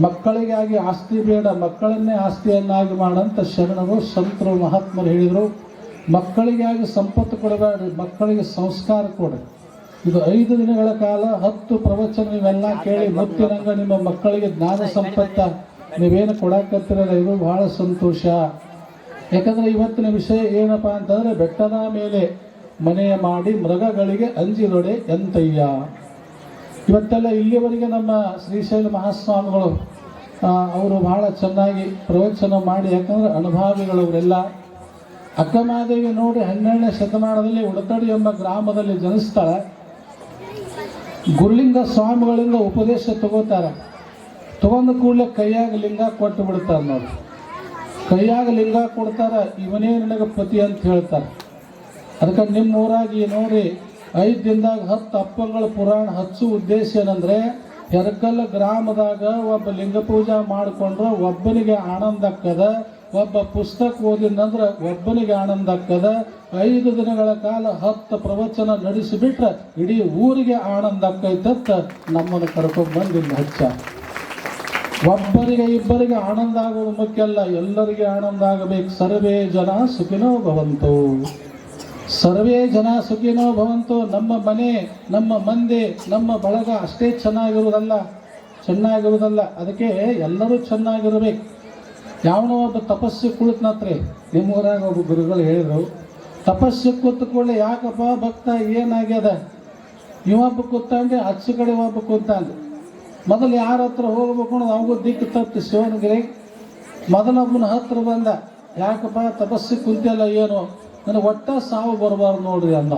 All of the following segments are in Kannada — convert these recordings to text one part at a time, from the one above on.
ಮಕ್ಕಳಿಗಾಗಿ ಆಸ್ತಿ ಬೇಡ, ಮಕ್ಕಳನ್ನೇ ಆಸ್ತಿಯನ್ನಾಗಿ ಮಾಡಂತ ಶರಣರು ಸಂತರು ಮಹಾತ್ಮರು ಹೇಳಿದರು. ಮಕ್ಕಳಿಗಾಗಿ ಸಂಪತ್ತು ಕೊಡಬೇಡ್ರಿ, ಮಕ್ಕಳಿಗೆ ಸಂಸ್ಕಾರ ಕೊಡ್ರಿ. ಇದು 5 ದಿನಗಳ ಕಾಲ 10 ಪ್ರವಚನ ನೀವೆಲ್ಲ ಕೇಳಿ ಮುತ್ತಿನಂಗ ನಿಮ್ಮ ಮಕ್ಕಳಿಗೆ ಜ್ಞಾನ ಸಂಪತ್ತ ನೀವೇನು ಕೊಡಾಕತ್ತಿರಲ್ಲ, ಇದು ಬಹಳ ಸಂತೋಷ. ಯಾಕಂದ್ರೆ ಇವತ್ತಿನ ವಿಷಯ ಏನಪ್ಪ ಅಂತಂದ್ರೆ, ಬೆಟ್ಟದ ಮೇಲೆ ಮನೆಯ ಮಾಡಿ ಮೃಗಗಳಿಗೆ ಅಂಜಿದೊಡೆ ಎಂತಯ್ಯ. ಇವತ್ತೆಲ್ಲ ಇಲ್ಲಿವರೆಗೆ ನಮ್ಮ ಶ್ರೀಶೈಲ ಮಹಾಸ್ವಾಮಿಗಳು ಅವರು ಬಹಳ ಚೆನ್ನಾಗಿ ಪ್ರವಚನ ಮಾಡಿ, ಯಾಕಂದ್ರೆ ಅನುಭಾವಿಗಳವರೆಲ್ಲ. ಅಕ್ಕಮಹಾದೇವಿ ನೋಡಿ 12ನೇ ಶತಮಾನದಲ್ಲಿ ಉಡತಡಿ ಎಂಬ ಗ್ರಾಮದಲ್ಲಿ ಜನಿಸ್ತಾಳೆ. ಗುರುಲಿಂಗ ಸ್ವಾಮಿಗಳಿಂದ ಉಪದೇಶ ತಗೋತಾರೆ. ತಗೊಂಡ ಕೂಡಲೇ ಕೈಯಾಗ ಲಿಂಗ ಕೊಟ್ಟು ಬಿಡ್ತಾರೆ ನೋಡಿ. ಕೈಯಾಗ ಲಿಂಗ ಕೊಡ್ತಾರೆ, ಇವನೇ ನನಗೆ ಪತಿ ಅಂತ ಹೇಳ್ತಾರೆ. ಅದಕ್ಕೆ ನಿಮ್ಮ ಊರಾಗಿ ನೋಡಿ 5 ದಿನದಾಗ 10 ಅಪ್ಪಂಗಳ ಪುರಾಣ ಹಚ್ಚು ಉದ್ದೇಶ ಏನಂದ್ರೆ, ಹೆರಕಲ್ ಗ್ರಾಮದಾಗ ಒಬ್ಬ ಲಿಂಗ ಪೂಜಾ ಮಾಡಿಕೊಂಡ್ರೆ ಒಬ್ಬನಿಗೆ ಆನಂದ ಆಕ್ಕದ, ಒಬ್ಬ ಪುಸ್ತಕ ಓದಿನಂದ್ರೆ ಒಬ್ಬನಿಗೆ ಆನಂದ ಆಕ್ಕದ. 5 ದಿನಗಳ ಕಾಲ 10 ಪ್ರವಚನ ನಡೆಸಿಬಿಟ್ರೆ ಇಡೀ ಊರಿಗೆ ಆನಂದ ಆಕ್ಕೈತಂತ ನಮ್ಮನ್ನು ಕರ್ಕೊಂಡು ಬಂದಿಲ್ಲ ಹಚ್ಚ. ಒಬ್ಬರಿಗೆ ಇಬ್ಬರಿಗೆ ಆನಂದ ಆಗೋದು ಮುಖ್ಯ ಅಲ್ಲ, ಎಲ್ಲರಿಗೆ ಆನಂದ ಆಗಬೇಕು. ಸರ್ವೇ ಜನ ಸುಖಿನೋ ಭವಂತು, ಸರ್ವೇ ಜನ ಸುಖಿನೋ ಭವಂತು. ನಮ್ಮ ಮನೆ, ನಮ್ಮ ಮಂದಿ, ನಮ್ಮ ಬಳಗ ಅಷ್ಟೇ ಚೆನ್ನಾಗಿರುವುದಲ್ಲ. ಅದಕ್ಕೆ ಎಲ್ಲರೂ ಚೆನ್ನಾಗಿರ್ಬೇಕು. ಯಾವನೋ ಒಬ್ಬ ತಪಸ್ಸು ಕುಳಿತನತ್ರಿ, ನಿಮ್ಮೂರಾಗ ಒಬ್ಬ ಗುರುಗಳು ಹೇಳಿದ್ರು, ತಪಸ್ಸು ಕೂತ್ಕೊಳ್ಳಿ. ಯಾಕಪ್ಪ ಭಕ್ತ ಏನಾಗ್ಯದ? ಇವೊಬ್ಬ ಕೂತಾಂಡೆ, ಹಚ್ಚು ಕಡೆ ಒಬ್ಬ ಕೂತಾಂಡೆ. ಮೊದಲು ಯಾರ ಹತ್ರ ಹೋಗ್ಬೇಕು ಅನ್ನೋದು ಅವಾಗೂ ದಿಕ್ಕು ತಪ್ಪಿ ಶಿವನಿಗೆ ಮೊದಲೊಬ್ಬನ ಹತ್ರ ಬಂದ. ಯಾಕಪ್ಪ ತಪಸ್ಸು ಕುಂತಿಲ್ಲ, ಏನು ನನಗೆ ಒಟ್ಟ ಸಾವು ಬರಬಾರ್ದು ನೋಡ್ರಿ ಅಂದ.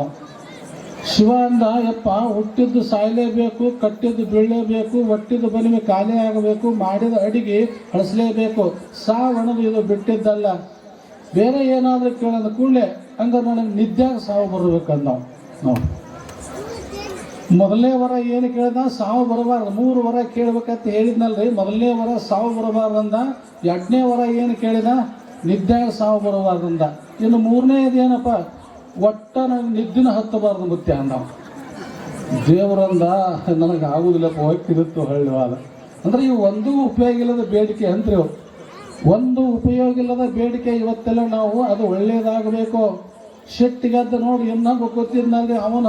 ಶಿವ ಅಂದ, ಯಪ್ಪ ಹುಟ್ಟಿದ್ದು ಸಾಯಲೇಬೇಕು, ಕಟ್ಟಿದ್ದು ಬೀಳಲೇಬೇಕು, ಒಟ್ಟಿದ್ದು ಬಲಿಮೆ ಖಾಲಿ ಆಗಬೇಕು, ಮಾಡಿದ ಅಡಿಗೆ ಹಳಸಲೇಬೇಕು, ಸಾವು ಅನ್ನೋದು ಇದು ಬಿಟ್ಟಿದ್ದಲ್ಲ. ಬೇರೆ ಏನಾದರೂ ಕೇಳೋದು ಕೂಡಲೇ ಹಂಗಾರೆ ನನಗೆ ನಿದ್ಯಾಗ ಸಾವು ಬರ್ಬೇಕಂದ ನಾವು. ಮೊದಲನೇ ವರ ಏನು ಕೇಳ್ದ? ಸಾವು ಬರಬಾರ್ದು. 3 ವರ ಕೇಳ್ಬೇಕಂತ ಹೇಳಿದ್ನಲ್ರಿ. ಮೊದಲನೇ ವರ ಸಾವು ಬರಬಾರ್ದಂದ. 2ನೇ ವರ ಏನು ಕೇಳಿದ? ನಿದ್ಯಾಗ ಸಾವು ಬರಬಾರ್ದಂದ. ಇನ್ನು 3ನೇದು ಏನಪ್ಪ? ಒಟ್ಟ ನನಗೆ ನಿದ್ದಿನ ಹತ್ತಬಾರ್ದು ಮುತ್ಯ ಅಂದ. ದೇವರಂದ, ನನಗೆ ಆಗುದಿಲ್ಲಪ್ಪ, ಹೋಗ್ತಿರುತ್ತು ಹಳ್ಳಿವಾದ. ಅಂದ್ರೆ ಇವು ಒಂದೂ ಉಪಯೋಗ ಇಲ್ಲದ ಬೇಡಿಕೆ ಅಂತ್ರಿ. ಒಂದು ಉಪಯೋಗ ಇಲ್ಲದ ಬೇಡಿಕೆ. ಇವತ್ತೆಲ್ಲ ನಾವು ಅದು ಒಳ್ಳೇದಾಗಬೇಕು. ಶೆಟ್ಟಿಗೆದ್ದು ನೋಡಿ ಇನ್ನೊಬ್ಬ ಗೊತ್ತಿದ್ನಲ್ಲಿ ಅವನ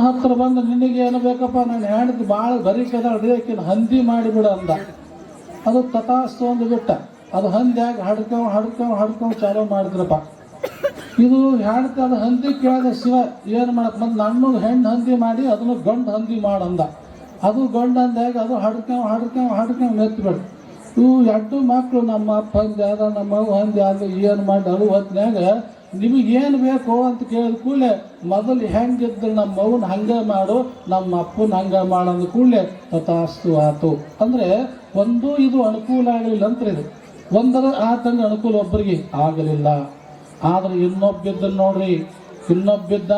ಹತ್ರ ಬಂದ ನಿನಗೆ ಏನು ಬೇಕಪ್ಪ, ನಾನು ಹೇಳಿದ್ದು ಭಾಳ ಬರೀಕದ ಹಂದಿ ಮಾಡಿಬಿಡ ಅಂದ. ಅದು ತಥಾಸ್ತು ಒಂದು ಬಿಟ್ಟ. ಅದು ಹಂದಿಯಾಗಿ ಹಡ್ಕೊಂಡು ಚಾಲೂ ಮಾಡಿದ್ರಪ್ಪ. ಇದು ಹೇಳ್ತಾ ಅದು ಹಂದಿ ಕೇಳಿದ ಶಿವ ಏನು ಮಾಡಕ್ಕೆ, ಮತ್ತು ನನ್ನ ಹೆಣ್ಣು ಹಂದಿ ಮಾಡಿ ಅದನ್ನು ಗಂಡು ಹಂದಿ ಮಾಡಂದ. ಅದು ಗಂಡು ಹಂದಿಯಾಗಿ ಅದು ಹಡ್ಕೊಂಡು ಮೆತ್ತಿಬಿಡು. ಇವು 2 ಮಕ್ಕಳು, ನಮ್ಮ ಅಪ್ಪ ಹಂದಿ ಆದ, ನಮ್ಮ ಅವ್ವ ಹಂದಿ ಆದ, ಏನು ಮಾಡಿ ಅದು ಹೊತ್ತಿನಾಗ ನಿಮಗೇನು ಬೇಕು ಅಂತ ಕೇಳಿದ ಕೂಡಲೇ ಮೊದಲು ಹೆಂಗಿದ್ರು ನಮ್ಮ ಅವ್ವನ ಹಂಗೆ ಮಾಡು, ನಮ್ಮ ಅಪ್ಪನ ಹಂಗೆ ಮಾಡಂದ ಕೂಡಲೇ ತಥಾಸ್ತು ಆತು. ಅಂದರೆ ಒಂದು ಇದು ಅನುಕೂಲ ಆಗಲಿಲ್ಲ ಅಂತ ಇದು. ಒಂದರ ಆತಂಗ ಅನುಕೂಲ ಒಬ್ಬರಿಗೆ ಆಗಲಿಲ್ಲ. ಆದ್ರೆ ಇನ್ನೊಬ್ಬಿದ್ದ ನೋಡ್ರಿ, ಇನ್ನೊಬ್ಬಿದ್ದ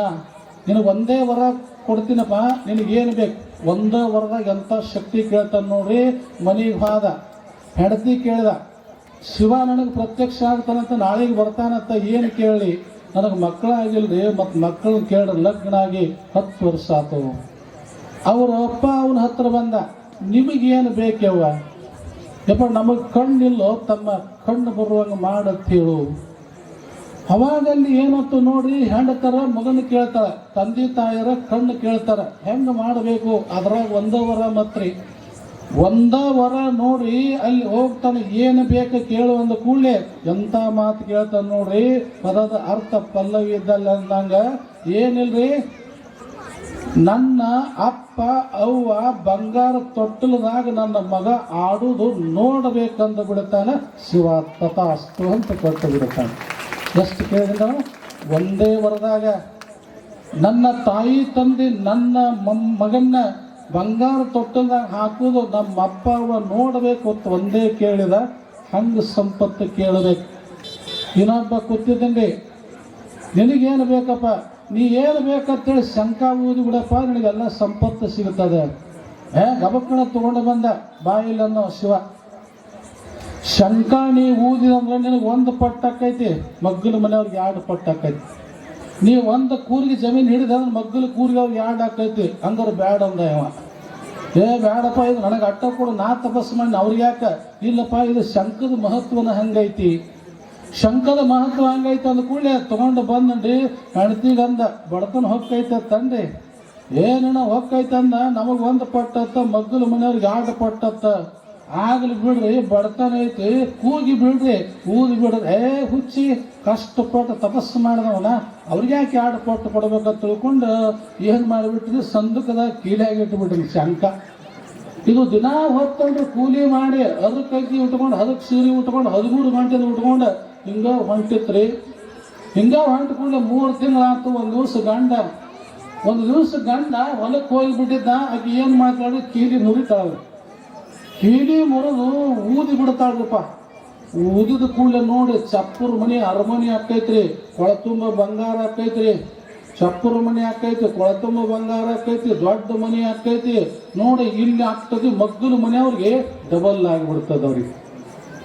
ನಿನಗೆ ಒಂದೇ ವರ ಕೊಡ್ತೀನಪ್ಪ, ನಿನಗೇನು ಬೇಕು? ಒಂದೇ ವರದಾಗ ಎಂಥ ಶಕ್ತಿ ಕೇಳ್ತಾನೆ ನೋಡ್ರಿ. ಮನೆಗೆ ಹೋದ, ಹೆಂಡತಿ ಕೇಳಿದ, ಶಿವ ನನಗೆ ಪ್ರತ್ಯಕ್ಷ ಆಗ್ತಾನಂತ, ನಾಳೆಗೆ ಬರ್ತಾನಂತ. ಏನು ಕೇಳಿ? ನನಗೆ ಮಕ್ಕಳಾಗಿಲ್ರಿ, ಮತ್ತು ಮಕ್ಕಳು ಕೇಳ್ರಿ, ಲಗ್ನ ಆಗಿ 10 ವರ್ಷ ಆತು. ಅವ್ರ ಅಪ್ಪ ಅವನ ಹತ್ರ ಬಂದ, ನಿಮಗೇನು ಬೇಕ್ಯವ್ವ? ಯಪ್ಪ ನಮಗೆ ಕಣ್ಣಿಲ್ಲೋ ತಮ್ಮ, ಕಣ್ಣು ಬರುವಂಗೆ ಮಾಡತ್ ಹೇಳು. ಅವಾಗಲ್ಲಿ ಏನತ್ತು ನೋಡ್ರಿ, ಹೆಂಡತರ ಮಗನ ಕೇಳ್ತಾಳೆ, ತಂದೆ ತಾಯಿಯರ ಕಣ್ಣು ಕೇಳ್ತಾರೆ, ಹೆಂಗೆ ಮಾಡಬೇಕು? ಅದ್ರಾಗ ಒಂದೇ ವರ ಮತ್ರಿ, ಒಂದೇ ವರ ನೋಡ್ರಿ. ಅಲ್ಲಿ ಹೋಗ್ತಾನೆ, ಏನು ಬೇಕು ಕೇಳು ಅಂದ ಕೂಡಲೇ ಎಂಥ ಮಾತು ಕೇಳ್ತಾನೆ ನೋಡ್ರಿ. ಪದದ ಅರ್ಥ ಪಲ್ಲವಿ ಇದ್ದಲ್ಲ ಅಂದಂಗ ಏನಿಲ್ರಿ, ನನ್ನ ಅಪ್ಪ ಅವ್ವ ಬಂಗಾರ ತೊಟ್ಟಲದಾಗ ನನ್ನ ಮಗ ಆಡುವುದು ನೋಡಬೇಕಂದು ಬಿಡುತ್ತಾನೆ. ಶಿವ ತಥಾಸ್ತು ಅಂತ ಕೊಟ್ಟು ಬಿಡುತ್ತಾನೆ. ಎಷ್ಟು ಕೇಳಿದ? ಒಂದೇ ವರದಾಗ ನನ್ನ ತಾಯಿ ತಂದೆ ನನ್ನ ಮಗನ್ನ ಬಂಗಾರ ತೊಟ್ಟಲ್ದಾಗ ಹಾಕುವುದು ನಮ್ಮ ಅಪ್ಪ ಅವ್ವ ನೋಡಬೇಕು ಅಂತ ಒಂದೇ ಕೇಳಿದ. ಹಂಗೆ ಸಂಪತ್ತು ಕೇಳಬೇಕು. ಇನ್ನೊಬ್ಬ ಕೂತಿದ್ದಂಗೆ, ನಿನಗೇನು ಬೇಕಪ್ಪ? ನೀ ಏನು ಬೇಕಂತೇಳಿ ಶಂಕ ಊದಿ ಬಿಡಪ್ಪ, ನಿನಗೆಲ್ಲ ಸಂಪತ್ತು ಸಿಗುತ್ತದೆ. ಗಬಕ್ಕಣ ತಗೊಂಡು ಬಂದ ಬಾಯಿಲನ್ನೋ ಶಿವ. ಶಂಕ ನೀ ಊದಿದಂದ್ರೆ ನಿನಗೆ 1 ಪಟ್ಟು ಆಕೈತಿ, ಮಗ್ಗಲ ಮನೆಯವ್ರಿಗೆ 2 ಪಟ್ಟು ಆಕೈತಿ. ನೀ 1 ಕೂರಿಗೆ ಜಮೀನು ಹಿಡಿದ ಅಂದ್ರೆ ಮಗ್ಗಲ ಕೂರಿಗೆ ಅವ್ರಿಗೆ 2 ಆಕೈತಿ. ಹಂಗಾರೆ ಬ್ಯಾಡ ಅಂದ ಇವ. ಬೇಡಪ್ಪ ಇದು ನನಗೆ ಅಟ್ಟ ಕೊಡು, ನಾ ತಪಸ್ಸು ಮಾಡಿ ಅವ್ರಿಗೆ ಯಾಕ. ಇಲ್ಲಪ್ಪ ಇದು ಶಂಕದ ಮಹತ್ವನ ಹಂಗೈತಿ, ಶಂಕದ ಮಹತ್ವ ಹಂಗೈತೆ ಅಂದ ಕೂಡಲೇ ತಗೊಂಡು ಬಂದ್ರಿ ಹೆಣ್ತಿಗಂದ ಬಡತನ ಹೊಕ್ಕೈತೆ ತಂದೆ. ಏನೇನೋ ಹೊಕ್ಕೈತಂದ ನಮಗೆ ಒಂದು ಪಟ್ಟತ್ತ, ಮಗ್ಗಲ ಮನೆಯವ್ರಿಗೆ 2 ಪಟ್ಟತ್ತ. ಆಗ್ಲಿ ಬಿಡ್ರಿ, ಬಡತನ ಐತಿ, ಕೂಗಿ ಬಿಡ್ರಿ, ಊದಿ ಬಿಡ್ರಿ. ಹುಚ್ಚಿ ಕಷ್ಟಪಟ್ಟು ತಪಸ್ಸು ಮಾಡಿದವನ ಅವ್ರಿಗೆ ಯಾಕೆ 2 ಪಟ್ಟು ಕೊಡ್ಬೇಕಂತ ತಿಳ್ಕೊಂಡು ಏನು ಮಾಡಿಬಿಟ್ರಿ, ಸಂದುಕದಾಗ ಕೀಲಾಗಿ ಇಟ್ಬಿಟ್ರಿ ಶಂಕ. ಇದು ದಿನ ಹೊತ್ತಂದ್ರೆ ಕೂಲಿ ಮಾಡಿ ಅದಕ್ಕೆ ಕೈಕಿ ಉಟ್ಕೊಂಡು ಅದಕ್ಕೆ ಸೀರೆ ಉಟ್ಕೊಂಡು 13 ಗಂಟೆ ಉಟ್ಕೊಂಡು ಹಿಂಗ ಹೊಂಟಿತ್ರಿ. ಹಿಂಗ ಹೊಂಟ್ಕೊಂಡು 3 ತಿಂಗಳಾಯ್ತು. ಒಂದು ದಿವಸ ಗಂಡ ಹೊಲಕ್ಕೆ ಹೋಗಿಬಿಟ್ಟಿದ್ದ. ಆಕೆ ಏನು ಮಾತಾಡಿ ಕೀಲಿ ಮುರಿತಾಳ್ರಿ. ಕೀಲಿ ಮುರಿದು ಊದಿ ಬಿಡ್ತಾಳ್ರಿಪ್ಪ. ಊದಿದ ಕೂಡಲೇ ನೋಡಿ ಚಪ್ಪರ ಮನೆ ಅರಮನೆ ಆಕೈತ್ರಿ, ಕೊಳ ತುಂಬ ಬಂಗಾರ ಆಕೈತ್ರಿ. ಚಪ್ಪರ ಮನೆ ಆಕೈತಿ, ಕೊಳ ತುಂಬ ಬಂಗಾರ ಆಕೈತಿ, ದೊಡ್ಡ ಮನೆ ಆಕೈತಿ. ನೋಡಿ ಇಲ್ಲಿ ಆಗ್ತದೆ ಮಗ್ಗಲ ಮನೆಯವ್ರಿಗೆ ಡಬಲ್ ಆಗಿಬಿಡ್ತದ ಅವ್ರಿಗೆ.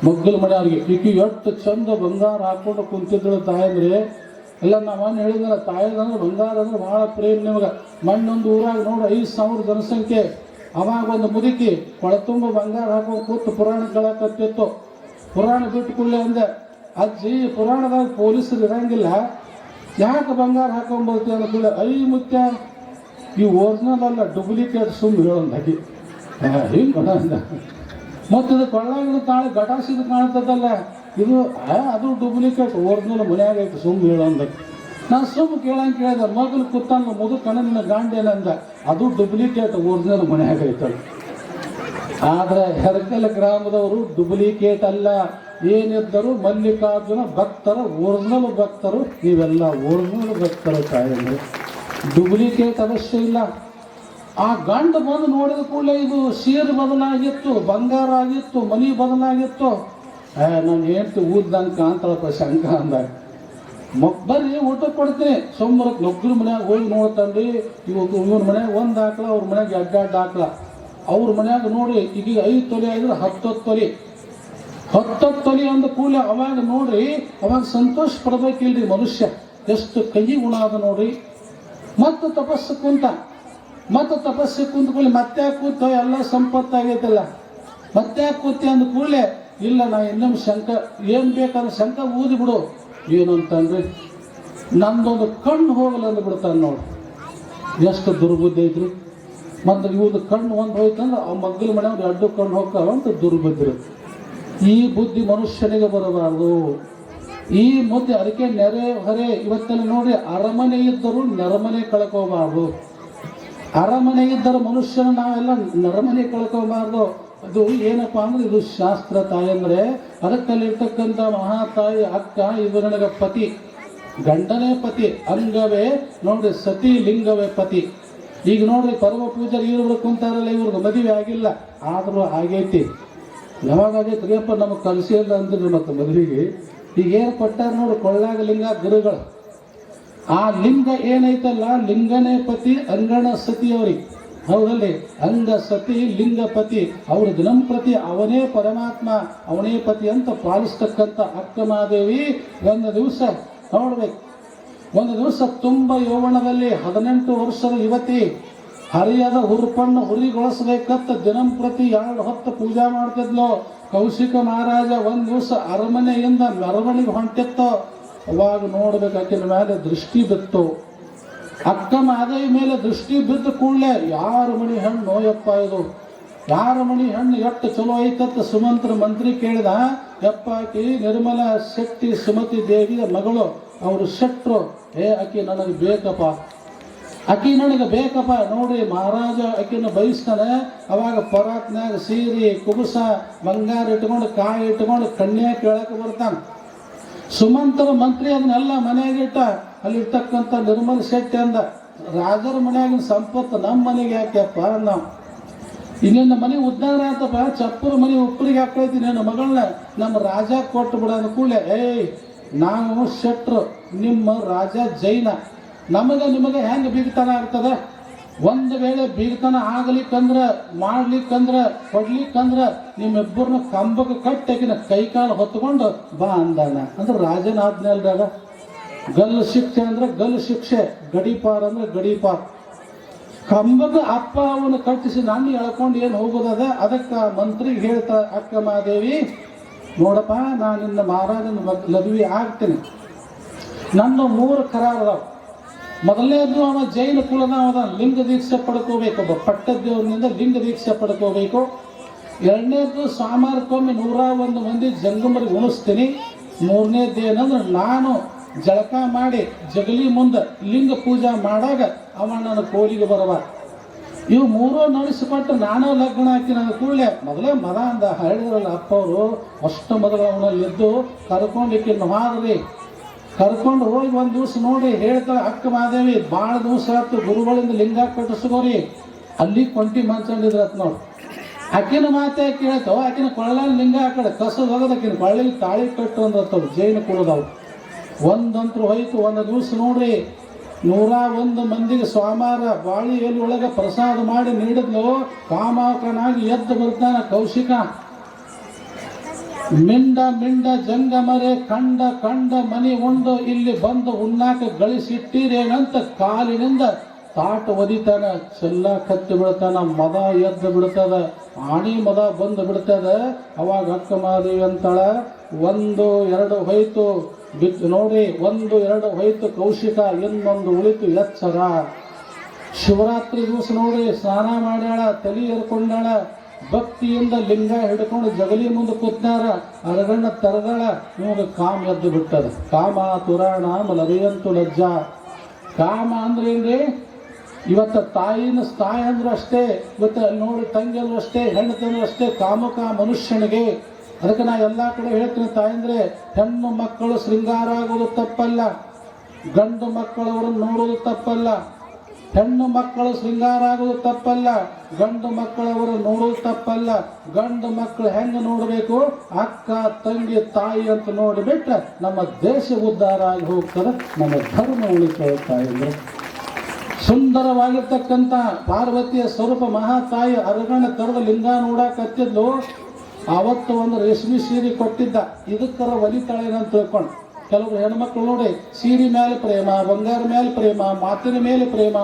ಮಗ್ಗಲ ಮನೆಯವ್ರಿಗೆ ಈಗ ಎಷ್ಟು ಚಂದ ಬಂಗಾರ ಹಾಕೊಂಡು ಕುಂತಿದ್ರು ತಾಯಂದ್ರೆ. ಎಲ್ಲ ನಾವೇನು ಹೇಳಿದ್ರೆ ತಾಯಂದ್ರೆ ಬಂಗಾರ ಅಂದ್ರೆ ಭಾಳ ಪ್ರೇಮ ನಿಮಗೆ. ಮಣ್ಣೊಂದು ಊರಾಗ ನೋಡಿ 5,000 ಜನಸಂಖ್ಯೆ. ಅವಾಗ ಒಂದು ಮುದುಕಿ ಕೊಳ ತುಂಬ ಬಂಗಾರ ಹಾಕೊಂಡು ಕೂತು ಪುರಾಣ ಕೇಳಕತ್ತಿತ್ತು. ಪುರಾಣ ಬಿಟ್ಟು ಕೂಡಲೇ ಅಂದೆ, ಅಜ್ಜಿ ಪುರಾಣದಾಗ ಪೊಲೀಸರು ಇರಂಗಿಲ್ಲ, ಯಾಕೆ ಬಂಗಾರ ಹಾಕೊಂಡು ಬರ್ತೀವಿ ಅಂದ್ಕೊಳ್ಳಿ. ಮುತ್ಯ ಈ ಒರಿಜಿನಲ್ ಅಲ್ಲ, ಡೂಪ್ಲಿಕೇಟ್ ಸುಮ್ಮ ಹೇಳೋದಾಗಿ ಹಿಂಗೆ ಅಂದ. ಮತ್ತು ಇದು ಕೊಳ್ಳಾಗಿನ ತಾಳೆ ಗಟಾಸಿದು ಕಾಣ್ತದಲ್ಲ, ಇದು ಅದು ಡೂಪ್ಲಿಕೇಟ್, ಒರಿಜಿನಲ್ ಮನ್ಯಾಗ ಐತೆ ಸುಮ್ಮ ಹೇಳೋದಾಗಿ. ನಾನು ಸುಮ್ಮ ಕೇಳಿದೆ, ಮಗಲು ಕೂತಾನ ಮುದುಕನ ನಿನ್ನ ಗಾಂಡೇನಂದ, ಅದು ಡೂಪ್ಲಿಕೇಟ್, ಒರಿಜಿನಲ್ ಮನ್ಯಾಗ ಐತಲ್ಲ. ಆದರೆ ಹೆರಕಲ್ ಗ್ರಾಮದವರು ಡೂಪ್ಲಿಕೇಟ್ ಅಲ್ಲ, ಏನಿದ್ದರು ಮಲ್ಲಿಕಾರ್ಜುನ ಭಕ್ತರು, ಒರಿಜಿನಲ್ ಭಕ್ತರು. ನೀವೆಲ್ಲ ಒರಿಜಿನಲ್ ಭಕ್ತರು ತಾಯಂದ್ರೆ, ಡೂಪ್ಲಿಕೇಟ್ ಅವಶ್ಯ ಇಲ್ಲ. ಆ ಗಂಡು ಬಂದು ನೋಡಿದ ಕೂಡಲೇ ಇದು ಸೀರೆ ಬದಲಾಗಿತ್ತು, ಬಂಗಾರ ಆಗಿತ್ತು, ಮನಿ ಬದಲಾಗಿತ್ತು. ನಾನು ಹೇಳ್ತಿ ಊದ್ದಂಗೆ ಕಾಣ್ತಾಳಪ್ಪ ಶಂಕ ಅಂದಾಗ. ಬರ್ರಿ ಊಟ ಕೊಡ್ತೀನಿ ಸೋಮವಾರಕ್ಕೆ. ನೊಗ್ಗರ ಮನ್ಯಾಗ ಹೋಗಿ ನೋಡ್ತಾನ್ರಿ. ಇವ್ರ ಮನ್ಯಾಗ 1 ಆಕಳ, ಅವ್ರ ಮನ್ಯಾಗ 2 ಆಕಳ. ಅವ್ರ ಮನ್ಯಾಗ ನೋಡಿ ಈಗ 5 ತೊಲೆ ಆಗಿದ್ರೆ 10 ತೊಲೆ. 10 ತೊಲೆ ಅಂದ ಕೂಡಲೇ ಅವಾಗ ನೋಡ್ರಿ, ಅವಾಗ ಸಂತೋಷ ಪಡ್ಬೇಕಿಲ್ರಿ ಮನುಷ್ಯ. ಎಷ್ಟು ಕೈ ಗುಣ ಅದ ನೋಡ್ರಿ. ಮತ್ತು ತಪಸ್ಸು ಕುಂತ ಕೂತ್ಕೊಳ್ಳಿ. ಮತ್ತೆ ಕೂತ ಎಲ್ಲ ಸಂಪತ್ತಾಗೈತಲ್ಲ, ಮತ್ತೆ ಕೂತಿ ಅಂದ ಕೂಡಲೇ ಇಲ್ಲ ನಾ ಇನ್ನೊಮ್ಮೆ ಶಂಕ ಏನು ಬೇಕಾದ್ರೆ ಶಂಕ ಊದಿ ಬಿಡು. ಏನು ಅಂತಂದ್ರೆ ನಮ್ದೊಂದು ಕಣ್ಣು ಹೋಗಲ್ಲ ಅಂದ್ಬಿಡ್ತಾನೆ ನೋಡಿ. ಎಷ್ಟು ದುರ್ಬುದ್ಧಿ ಐತ್ರಿ. ಮತ್ತು ಇವ್ದು ಕಣ್ಣು ಒಂದು ಹೋಯ್ತಂದ್ರೆ ಆ ಮಗ್ಗಲ ಮನೆಯವ್ರು 2 ಕಣ್ಣು ಹೋಗ್ತಾವ ಅಂತ ದುರ್ಬುದ್ಧಿ. ಈ ಬುದ್ಧಿ ಮನುಷ್ಯನಿಗೆ ಬರಬಾರ್ದು. ಈ ಮುದ್ದೆ ಅದಕ್ಕೆ ನೆರೆ ಹೊರೆ ಇವತ್ತೆಲ್ಲ ನೋಡ್ರಿ, ಅರಮನೆ ಇದ್ದರೂ ನೆರಮನೆ ಕಳ್ಕೋಬಾರ್ದು. ಅರಮನೆ ಇದ್ದರೂ ಮನುಷ್ಯನ ನಾವೆಲ್ಲ ನೆರಮನೆ ಕಳ್ಕೋಬಾರ್ದು. ಅದು ಏನಪ್ಪ ಅಂದ್ರೆ ಇದು ಶಾಸ್ತ್ರ ತಾಯಂದ್ರೆ. ಅದಕ್ಕಲ್ಲಿರ್ತಕ್ಕಂಥ ಮಹಾತಾಯಿ ಅಕ್ಕ ಇದು ನನಗೆ ಪತಿ, ಗಂಡನೇ ಪತಿ. ಅಂಗವೇ ನೋಡ್ರಿ ಸತಿ, ಲಿಂಗವೇ ಪತಿ. ಈಗ ನೋಡ್ರಿ ಪರಮ ಪೂಜಾರಿ ಇವ್ರು ಕುಂತಾರಲ್ಲ, ಇವ್ರಿಗೆ ಮದುವೆ ಆಗಿಲ್ಲ, ಆದರೂ ಆಗೈತಿ. ಯಾವಾಗ ಆಗೈತಿ ರೀಪ್ಪ ನಮಗೆ ಕಲಿಸಿಲ್ಲ ಅಂದ್ರಿ. ಮತ್ತು ಮದುವೆಗೆ ಈಗ ಏನು ಕೊಟ್ಟಾರ ನೋಡಿ, ಕೊಳ್ಳಾಗ ಲಿಂಗ ಗುರುಗಳು. ಆ ಲಿಂಗ ಏನೈತಲ್ಲ, ಲಿಂಗನೇ ಪತಿ, ಅಂಗಣ ಸತಿ ಅವ್ರಿಗೆ. ಹೌದಲ್ಲಿ ಅಂಗ ಸತಿ ಲಿಂಗಪತಿ. ಅವ್ರ ದಿನಂಪ್ರತಿ ಅವನೇ ಪರಮಾತ್ಮ, ಅವನೇ ಪತಿ ಅಂತ ಪಾಲಿಸ್ತಕ್ಕಂಥ ಅಕ್ಕ ಮಹಾದೇವಿ ಒಂದು ದಿವಸ ನೋಡ್ಬೇಕು. ಒಂದು ದಿವಸ ತುಂಬ ಯೌವನದಲ್ಲಿ 18 ವರ್ಷದ ಯುವತಿ ಹರಿಯದ ಹುರುಪನ್ನು ಹುರಿಗೊಳಿಸ್ಬೇಕಂತ ದಿನಂಪ್ರತಿ 2 ಹೊತ್ತು ಪೂಜಾ ಮಾಡ್ತಿದ್ಲು. ಕೌಶಿಕ ಮಹಾರಾಜ ಒಂದು ದಿವಸ ಅರಮನೆಯಿಂದ ಮೆರವಣಿಗೆ ಹೊಂಟಿತ್ತು. ಅವಾಗ ನೋಡ್ಬೇಕು ಆಕಿನ ಮೇಲೆ ದೃಷ್ಟಿ ಬಿತ್ತು. ಅಕ್ಕ ಮಹಾದೇವಿ ಮೇಲೆ ದೃಷ್ಟಿ ಬಿದ್ದ ಕೂಡಲೇ ಯಾರ ಮಣಿ ಹೆಣ್ಣು ನೋಯಪ್ಪ ಇದು, ಯಾರ ಮಣಿ ಹೆಣ್ಣು ಎಷ್ಟು ಚಲೋ ಐತತ್ತ ಸುಮಂತ್ರ ಮಂತ್ರಿ ಕೇಳಿದ. ಯಪ್ಪ ಆಕಿ ನಿರ್ಮಲಾ ಶೆಟ್ಟಿ ಸುಮತಿ ದೇವಿಯ ಮಗಳು, ಅವರು ಶೆಟ್ರು. ಆಕಿ ನನಗೆ ಬೇಕಪ್ಪ, ಆಕಿ ನನಗೆ ಬೇಕಪ್ಪ. ನೋಡಿ ಮಹಾರಾಜ ಆಕಿನ ಬಯಸ್ತಾನೆ. ಅವಾಗ ಪರಾತ್ನಾಗ ಸೀರೆ ಕುಬುಸ ಬಂಗಾರ ಇಟ್ಕೊಂಡು ಕಾಯಿ ಇಟ್ಕೊಂಡು ಕನ್ಯಾ ಕೇಳಕ್ಕೆ ಬರ್ತಾನೆ. ಸುಮಂತರ ಮಂತ್ರಿ ಅದನ್ನೆಲ್ಲ ಮನೆಯಾಗಿಟ್ಟ. ಅಲ್ಲಿರ್ತಕ್ಕಂಥ ನಿರ್ಮಲ ಶೆಟ್ಟಿ ಅಂದ, ರಾಜರ ಮನೆಯಾಗಿನ ಸಂಪತ್ತು ನಮ್ಮ ಮನೆಗೆ ಯಾಕೆಪ್ಪ, ನಾವು ಇನ್ನೊಂದು ಮನೆ ಉದ್ಧಾರ ಆತಪ್ಪ, ಚಪ್ಪರ ಮನೆ ಉಪ್ಪರಿಗೆ ಹಾಕೈತಿ, ನನ್ನ ಮಗಳನ್ನ ನಮ್ಮ ರಾಜ ಕೊಟ್ಟು ಬಿಡ ಕೂಡಲೇ, ನಾವು ಶೆಟ್ರು, ನಿಮ್ಮ ರಾಜ ಜೈನ, ನಿಮಗೆ ಹೆಂಗೆ ಬೀಗತನ ಆಗ್ತದೆ? ಒಂದು ವೇಳೆ ಬೀಗತನ ಆಗ್ಲಿಕ್ಕಂದ್ರೆ ಮಾಡ್ಲಿಕ್ಕಂದ್ರೆ ಕೊಡ್ಲಿಕ್ಕಂದ್ರೆ ನಿಮ್ಮಿಬ್ಬರನ್ನ ಕಂಬಕ್ಕೆ ಕಟ್ಟಕಿನ ಕೈಕಾಲು ಹೊತ್ಕೊಂಡು ಬಾ ಅಂದಾನ. ಅಂದ್ರೆ ರಾಜನ ಆಜ್ಞೆ ಅಲ್ದಾಗ ಗಲ್ಲು ಶಿಕ್ಷೆ ಅಂದ್ರೆ ಗಲ್ಲು ಶಿಕ್ಷೆ, ಗಡೀಪಾರ್ ಅಂದ್ರೆ ಗಡೀಪಾರ್. ಕಂಬದ ಅಪ್ಪ ಅವನು ಕಟ್ಟಿಸಿ ನಾನು ಎಳ್ಕೊಂಡು ಏನು ಹೋಗೋದದ. ಅದಕ್ಕೆ ಮಂತ್ರಿಗೆ ಹೇಳ್ತಾಳೆ ಅಕ್ಕ ಮಹಾದೇವಿ, ನೋಡಪ್ಪ ನಾನು ನಿನ್ನ ಮಹಾರಾಜನ ಮದುವೆ ಆಗ್ತೀನಿ. ನನ್ನ 3 ಕರಾರದಾವ. ಮೊದಲನೇದು ಅವ ಜೈನ ಕುಲದವದ, ಲಿಂಗ ದೀಕ್ಷೆ ಪಡ್ಕೋಬೇಕು. ಒಬ್ಬ ಪಟ್ಟದೇವನಿಂದ ಲಿಂಗ ದೀಕ್ಷೆ ಪಡ್ಕೋಬೇಕು. 2ನೇದು ಸೋಮವಾರಕ್ಕೊಮ್ಮೆ 101 ಮಂದಿ ಜಂಗಮರಿಗೆ ಉಣಿಸ್ತೀನಿ. 3ನೇದೇನಂದ್ರೆ ನಾನು ಜಳಕ ಮಾಡಿ ಜಗಲಿ ಮುಂದೆ ಲಿಂಗ ಪೂಜೆ ಮಾಡಾಗ ಅವ ನನ್ನ ಕೋಲಿಗೆ ಬರವ. ಇವು 3 ನಡೆಸಿಕೊಟ್ಟು ನಾನು ಲಗ್ನ ಹಾಕಿ ನನ್ನ ಕೂಡಲೇ ಮೊದಲೇ ಮದ ಅಂದ ಹೇಳಿದ್ರಲ್ಲ ಅಪ್ಪ ಅವರು. ಅಷ್ಟು ಮೊದಲು ಅವನಲ್ಲಿದ್ದು ಕರ್ಕೊಂಡಕ್ಕೆ ಹಾದ್ರಿ. ಕರ್ಕೊಂಡು ಹೋಗಿ ಒಂದು ದಿವಸ ನೋಡಿ ಹೇಳ್ತಾಳೆ ಅಕ್ಕ ಮಹಾದೇವಿ, ಭಾಳ ದಿವಸ ಆಯ್ತು ಗುರುಗಳಿಂದ ಲಿಂಗ ಕಟ್ಟಿಸ್ಕೋರಿ. ಅಲ್ಲಿ ಕೊಂಟಿ ಮಂಚಂಡಿದ್ರತ್ ನೋಡಿ. ಆಕಿನ ಮಾತೆ ಕೇಳ್ತಾವ, ಆಕಿನ ಕೊಳ್ಳಲ್ಲಿ ಲಿಂಗ ಆ ಕಡೆ ಕಸದ ಹೋಗೋದು, ಆಕಿನ ಕೊಳ್ಳಲ್ಲಿ ತಾಳಿ ಕಟ್ಟು ಅಂದ್ರತ್ತವ್ರು ಜೈನ ಕುಲದವ್ರು. ಒಂದಂತರೂ ಹೋಯ್ತು. ಒಂದು ದಿವಸ ನೋಡ್ರಿ 101 ಮಂದಿಗೆ ಸೋಮವಾರ ಬಾಳಿ ಎಲ್ಲಿ ಒಳಗೆ ಪ್ರಸಾದ ಮಾಡಿ ನೀಡಿದ್ಲು. ಕಾಮಾಕನಾಗಿ ಎದ್ದು ಬರ್ತಾನ ಕೌಶಿಕ. ಮಿಂಡ ಮಿಂಡ ಜಂಗಮರೆ ಕಂಡ ಕಂಡ ಮನಿ ಉಂಡು ಇಲ್ಲಿ ಬಂದು ಉಣ್ಣಾಕ ಗಳಿಸಿಟ್ಟಿರೇನಂತ ಕಾಲಿನಿಂದ ತಾಟ ಒದಿತಾನ. ಚೆಲ್ಲ ಕತ್ತಿ ಬಿಡ್ತಾನ. ಮದ ಎದ್ದು ಬಿಡ್ತದ. ಆಣಿ ಮದ ಬಂದು ಬಿಡ್ತದ. ಅವಾಗ ಅಕ್ಕ ಮಹಾದೇವಿ ಅಂತಾಳ, 1 2 ಹೋಯ್ತು ಬಿತ್ತು ನೋಡಿ, 1 2 ಹೋಯ್ತು ಕೌಶಿಕ, ಇನ್ನೊಂದು ಉಳಿತು ಎಚ್ಚರ. ಶಿವರಾತ್ರಿ ದಿವಸ ನೋಡಿ ಸ್ನಾನ ಮಾಡ್ಯಾಳ, ತಲೆ ಎರ್ಕೊಂಡಾಳ, ಭಕ್ತಿಯಿಂದ ಲಿಂಗ ಹಿಡ್ಕೊಂಡು ಜಗಲಿ ಮುಂದೆ ಕೂತ್ನಾರ. ಅರಗಣ್ಣ ತರದಾಳ. ನಿಮಗೆ ಕಾಮ ಎದ್ದು ಬಿಟ್ಟದ. ಕಾಮ ತುರಾಣ ಲರಿಯಂತು ಲಜ್ಜಾ. ಕಾಮ ಅಂದ್ರೆ ಏನ್ರಿ? ಇವತ್ತು ತಾಯಿನ ತಾಯಿ ಅಂದ್ರೂ ಅಷ್ಟೇ, ಇವತ್ತು ಅಲ್ಲಿ ನೋಡಿ ತಂಗಿಯಲ್ಲೂ ಅಷ್ಟೇ, ಹೆಣ್ಣು ತಂದ್ರು ಅಷ್ಟೇ. ಕಾಮಕ ಮನುಷ್ಯನಿಗೆ. ಅದಕ್ಕೆ ನಾ ಎಲ್ಲ ಕಡೆ ಹೇಳ್ತೀನಿ, ತಾಯಂದ್ರೆ ಹೆಣ್ಣು ಮಕ್ಕಳು ಶೃಂಗಾರ ಆಗೋದು ತಪ್ಪಲ್ಲ, ಗಂಡು ಮಕ್ಕಳವರನ್ನು ನೋಡೋದು ತಪ್ಪಲ್ಲ. ಹೆಣ್ಣು ಮಕ್ಕಳು ಶೃಂಗಾರ ಆಗೋದು ತಪ್ಪಲ್ಲ, ಗಂಡು ಮಕ್ಕಳವರು ನೋಡೋದು ತಪ್ಪಲ್ಲ. ಗಂಡು ಮಕ್ಕಳು ಹೆಂಗೆ ನೋಡಬೇಕು? ಅಕ್ಕ ತಂಗಿ ತಾಯಿ ಅಂತ ನೋಡಿಬಿಟ್ರೆ ನಮ್ಮ ದೇಶ ಉದ್ಧಾರ ಆಗಿ ಹೋಗ್ತದೆ, ನಮ್ಮ ಧರ್ಮ ಉಳಿತದೆ. ಅಂದ್ರೆ ಸುಂದರವಾಗಿರ್ತಕ್ಕಂಥ ಪಾರ್ವತಿಯ ಸ್ವರೂಪ ಮಹಾತಾಯಿ ಅರಗಣ್ಣ ತರದ ಲಿಂಗ ನೋಡಕತ್ತಿದ್ಲು. ಆವತ್ತು ಒಂದು ರೇಷ್ಮೆ ಸೀರೆ ಕೊಟ್ಟಿದ್ದ. ಇದಕ್ಕರ ಒಲಿತಾಳೇನಂತ ತಿಳ್ಕೊಂಡು ಕೆಲವರು ಹೆಣ್ಮಕ್ಳು ನೋಡಿ ಸೀರೆ ಮೇಲೆ ಪ್ರೇಮ, ಬಂಗಾರ ಮೇಲೆ ಪ್ರೇಮ, ಮಾತಿನ ಮೇಲೆ ಪ್ರೇಮ.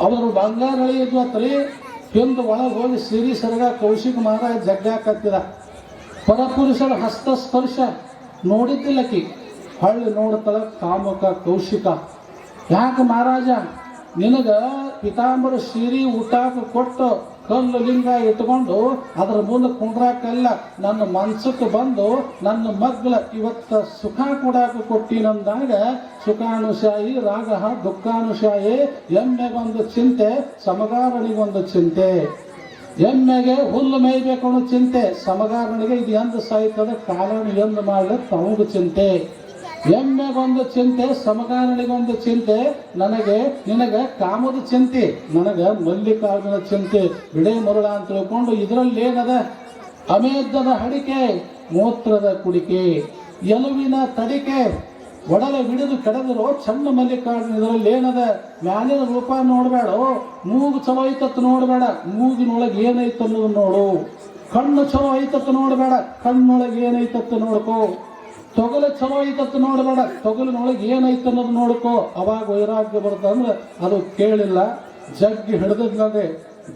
ಅವರು ಬಂಗಾರ ಇದ್ವು ಅತ್ರಿ ಹಿಂದೆ ಒಳಗೆ ಹೋಗಿ ಸಿರಿ ಸರಗ ಕೌಶಿಕ ಮಹಾರಾಜ ಜಗ್ಗಾಕತ್ತಿದ. ಪರಪುರುಷರ ಹಸ್ತಸ್ಪರ್ಶ ನೋಡಿದ್ದಿಲ್ಲಕಿ. ಹಳ್ಳಿ ನೋಡ್ತಾಳ ಕಾಮಕ ಕೌಶಿಕ. ಯಾಕೆ ಮಹಾರಾಜ ನಿನಗ ಪಿತಾಂಬರ ಸೀರೆ ಊಟಾಕ ಕೊಟ್ಟು ಕಲ್ಲು ಲಿಂಗ ಇಟ್ಕೊಂಡು ಅದರ ಮುಂದೆ ಕುಂಡ್ರಾಕಲ್ಲ, ನನ್ನ ಮನ್ಸಕ್ಕೆ ಬಂದು ನನ್ನ ಮಗ್ಳ ಇವತ್ತ ಸುಖ ಕೊಡಾಕ ಕೊಟ್ಟಿನಂದಾಗ ಸುಖಾನುಶಾಯಿ ರಾಗ ದುಃಖಾನುಶಾಯಿ. ಎಮ್ಮೆಗೊಂದು ಚಿಂತೆ, ಸಮಗಾರಣಿಗೊಂದು ಚಿಂತೆ. ಎಮ್ಮೆಗೆ ಹುಲ್ಲು ಮೇಯ್ಬೇಕು ಅನ್ನೋ ಚಿಂತೆ, ಸಮಗಾರಣಿಗೆ ಇದು ಎಂದು ಸಾಯ್ತದೆ ಕಾಲನ್ನು ಎಂದು ಮಾಡ್ಲಿಕ್ಕೆ ತಮಗೂ ಚಿಂತೆ. ಎಮ್ಮೆಗೊಂದು ಚಿಂತೆ, ಸಮಗಾರಣಿಗೊಂದು ಚಿಂತೆ. ನನಗೆ ನಿನಗೆ ಕಾಮದ ಚಿಂತೆ, ನನಗೆ ಮಲ್ಲಿಕಾರ್ಜುನ ಚಿಂತೆ. ಬಿಡೇ ಮರುಳ ಅಂತ ತಿಳ್ಕೊಂಡು ಇದರಲ್ಲಿ ಏನದ? ಅಮೇಧದ ಹಡಿಕೆ, ಮೂತ್ರದ ಕುಡಿಕೆ, ಎಲುವಿನ ತಡಿಕೆ, ಒಡಲೆ ಹಿಡಿದು ಕೆಡದಿರೋ ಚನ್ನ ಮಲ್ಲಿಕಾರ್ಜುನ. ಇದರಲ್ಲಿ ಏನದ? ಮ್ಯಾಲಿನ ರೂಪ ನೋಡಬೇಡ, ಮೂಗು ಚಲೋ ಐತತ್ತು ನೋಡಬೇಡ, ಮೂಗಿನೊಳಗೆ ಏನೈತ ಅನ್ನೋದು ನೋಡು. ಕಣ್ಣು ಚಲೋ ಐತತ್ತು ನೋಡಬೇಡ, ಕಣ್ಣೊಳಗೆ ಏನೈತತ್ತು ನೋಡ್ಕೋ. ತೊಗಲು ಚಲೋ ಐತತ್ತು ನೋಡಬೇಡ, ತೊಗಲಿನೊಳಗೆ ಏನೈತೆ ಅನ್ನೋದು ನೋಡ್ಕೋ. ಅವಾಗ ವೈರಾಗ್ಯ ಬರ್ತಂದ್ರೆ ಅದು ಕೇಳಿಲ್ಲ. ಜಗ್ಗಿ ಹಿಡಿದ್ರೆ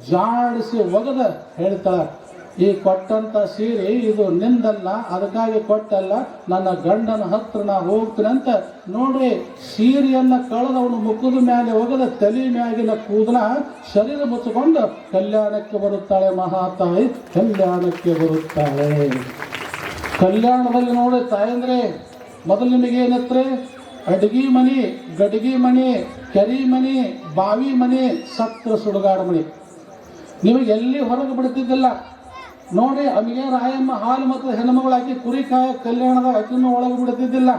ಜಾಡಿಸಿ ಒಗದ ಹೇಳ್ತಾಳ, ಈ ಕೊಟ್ಟಂತ ಸೀರೆ ಇದು ನಿಂದಲ್ಲ, ಅದಕ್ಕಾಗಿ ಕೊಟ್ಟಲ್ಲ, ನನ್ನ ಗಂಡನ ಹತ್ರ ನಾ ಹೋಗ್ತೀನಿ ಅಂತ ನೋಡ್ರಿ. ಸೀರೆಯನ್ನ ಕಳೆದವನು ಮುಖದ ಮೇಲೆ ಒಗದ ತಲೆ ಮ್ಯಾಗಿನ ಕೂದಲ ಶರೀರ ಮುಚ್ಚಿಕೊಂಡು ಕಲ್ಯಾಣಕ್ಕೆ ಬರುತ್ತಾಳೆ ಮಹಾತಾಯಿ, ಕಲ್ಯಾಣಕ್ಕೆ ಬರುತ್ತಾಳೆ. ಕಲ್ಯಾಣದಲ್ಲಿ ನೋಡಿ ತಾಯಂದ್ರೆ ಮೊದಲು ನಿಮಗೇನತ್ರೆ? ಅಡ್ಗಿ ಮನಿ, ಗಡ್ಗಿ ಮನಿ, ಕೆರಿ ಮನಿ, ಬಾವಿ ಮನಿ, ಸತ್ರ ಸುಡುಗಾಡ ಮನಿ. ನಿಮಗೆ ಎಲ್ಲಿ ಹೊರಗೆ ಬಿಡ್ತಿದ್ದಿಲ್ಲ ನೋಡಿ. ಅಮಿಗೆ ರಾಯಮ್ಮ ಹಾಲು ಮತ್ತು ಹೆಣ್ಮಗಳು ಹಾಕಿ ಕುರಿ ಕಾಯ ಕಲ್ಯಾಣದಾಗ ಅಕ್ಕಿನೂ ಒಳಗೆ ಬಿಡ್ತಿದ್ದಿಲ್ಲ.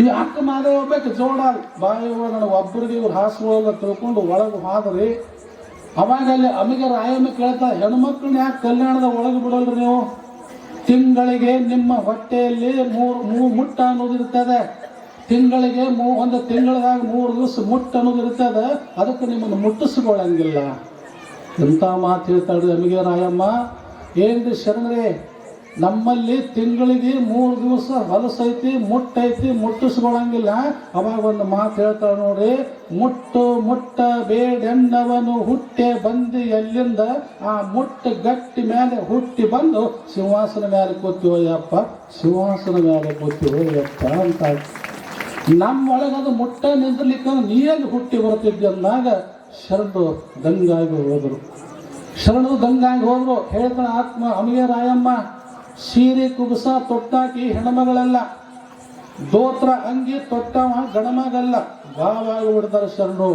ಈ ಅಕ್ಕ ಮಾದೇ ಹೋಗ್ಬೇಕು ಜೋಡ ಬಾಯಿ ನನಗೆ ಒಬ್ಬರಿಗೆ ಇವ್ರು ಹಾಸುಗಳ ತಿಳ್ಕೊಂಡು ಒಳಗೆ ಹಾದ್ರಿ. ಅವಾಗ ಅಲ್ಲಿ ಅಮಿಗೆ ರಾಯಮ್ಮ ಕೇಳ್ತಾ, ಹೆಣ್ಮಕ್ಳನ್ನ ಯಾಕೆ ಕಲ್ಯಾಣದಾಗ ಒಳಗೆ ಬಿಡಲ್ರಿ ನೀವು? ತಿಂಗಳಿಗೆ ನಿಮ್ಮ ಹೊಟ್ಟೆಯಲ್ಲಿ ಮೂರು ಮುಟ್ಟ ಅನ್ನೋದು ಇರ್ತದೆ. ತಿಂಗಳಿಗೆ ಒಂದು ತಿಂಗಳದಾಗ 3 ದಿವಸ ಮುಟ್ಟ ಅನ್ನೋದು ಇರ್ತದೆ. ಅದಕ್ಕೆ ನಿಮ್ಮನ್ನು ಮುಟ್ಟಿಸ್ಕೊಳ್ಳಂಗಿಲ್ಲ. ಎಂಥ ಮಾತು ಹೇಳ್ತಾಳ್ರಿ ಅಮಿಗೆ ರಾಯಮ್ಮ. ಏನ್ರಿ ಶರಣರೇ, ನಮ್ಮಲ್ಲಿ ತಿಂಗಳಿಗೆ 3 ದಿವಸ ಹೊಲಸೈತಿ, ಮುಟ್ಟೈತಿ, ಮುಟ್ಟಿಸ್ಕೊಳಂಗಿಲ್ಲ. ಅವಾಗ ಒಂದು ಮಾತು ಹೇಳ್ತಾಳೆ ನೋಡ್ರಿ, ಮುಟ್ಟ ಬೇಡೆನ್ನವನು ಹುಟ್ಟೆ ಬಂದು ಎಲ್ಲಿಂದ, ಆ ಮುಟ್ಟ ಗಟ್ಟಿ ಮೇಲೆ ಹುಟ್ಟಿ ಬಂದು ಸಿಂಹಾಸನ ಮೇಲೆ ಕೂತೀವಯ್ಯಪ್ಪ, ಸಿಂಹಾಸನ ಮೇಲೆ ಕೂತೀವಯ್ಯಪ್ಪ ಅಂತ. ನಮ್ಮೊಳಗದು ಮುಟ್ಟ ನಿಂದಿರ್ಲಿಕ್ಕೆ ನೀಯಲ್ಲಿ ಹುಟ್ಟಿ ಬರ್ತಿದ್ದೆ ಅಂದಾಗ ಶರಣರು ದಂಗಾಗಿ ಹೋದರು. ಶರಣರು ದಂಗಾಗಿ ಹೋದ್ರು. ಹೇಳ್ತಾನೆ ಆತ್ಮ ಅಮಿಗೆ ರಾಯಮ್ಮ, ಸೀರೆ ಕುಬಸ ತೊಟ್ಟಾಕಿ ಹೆಣ್ಮಗಳೆಲ್ಲ, ದೋತ್ರ ಅಂಗಿ ತೊಟ್ಟವ ಗಣಮಗಲ್ಲ, ಬಾವಾಗಿ ಬಿಡ್ತಾರೆ ಶರಣರು.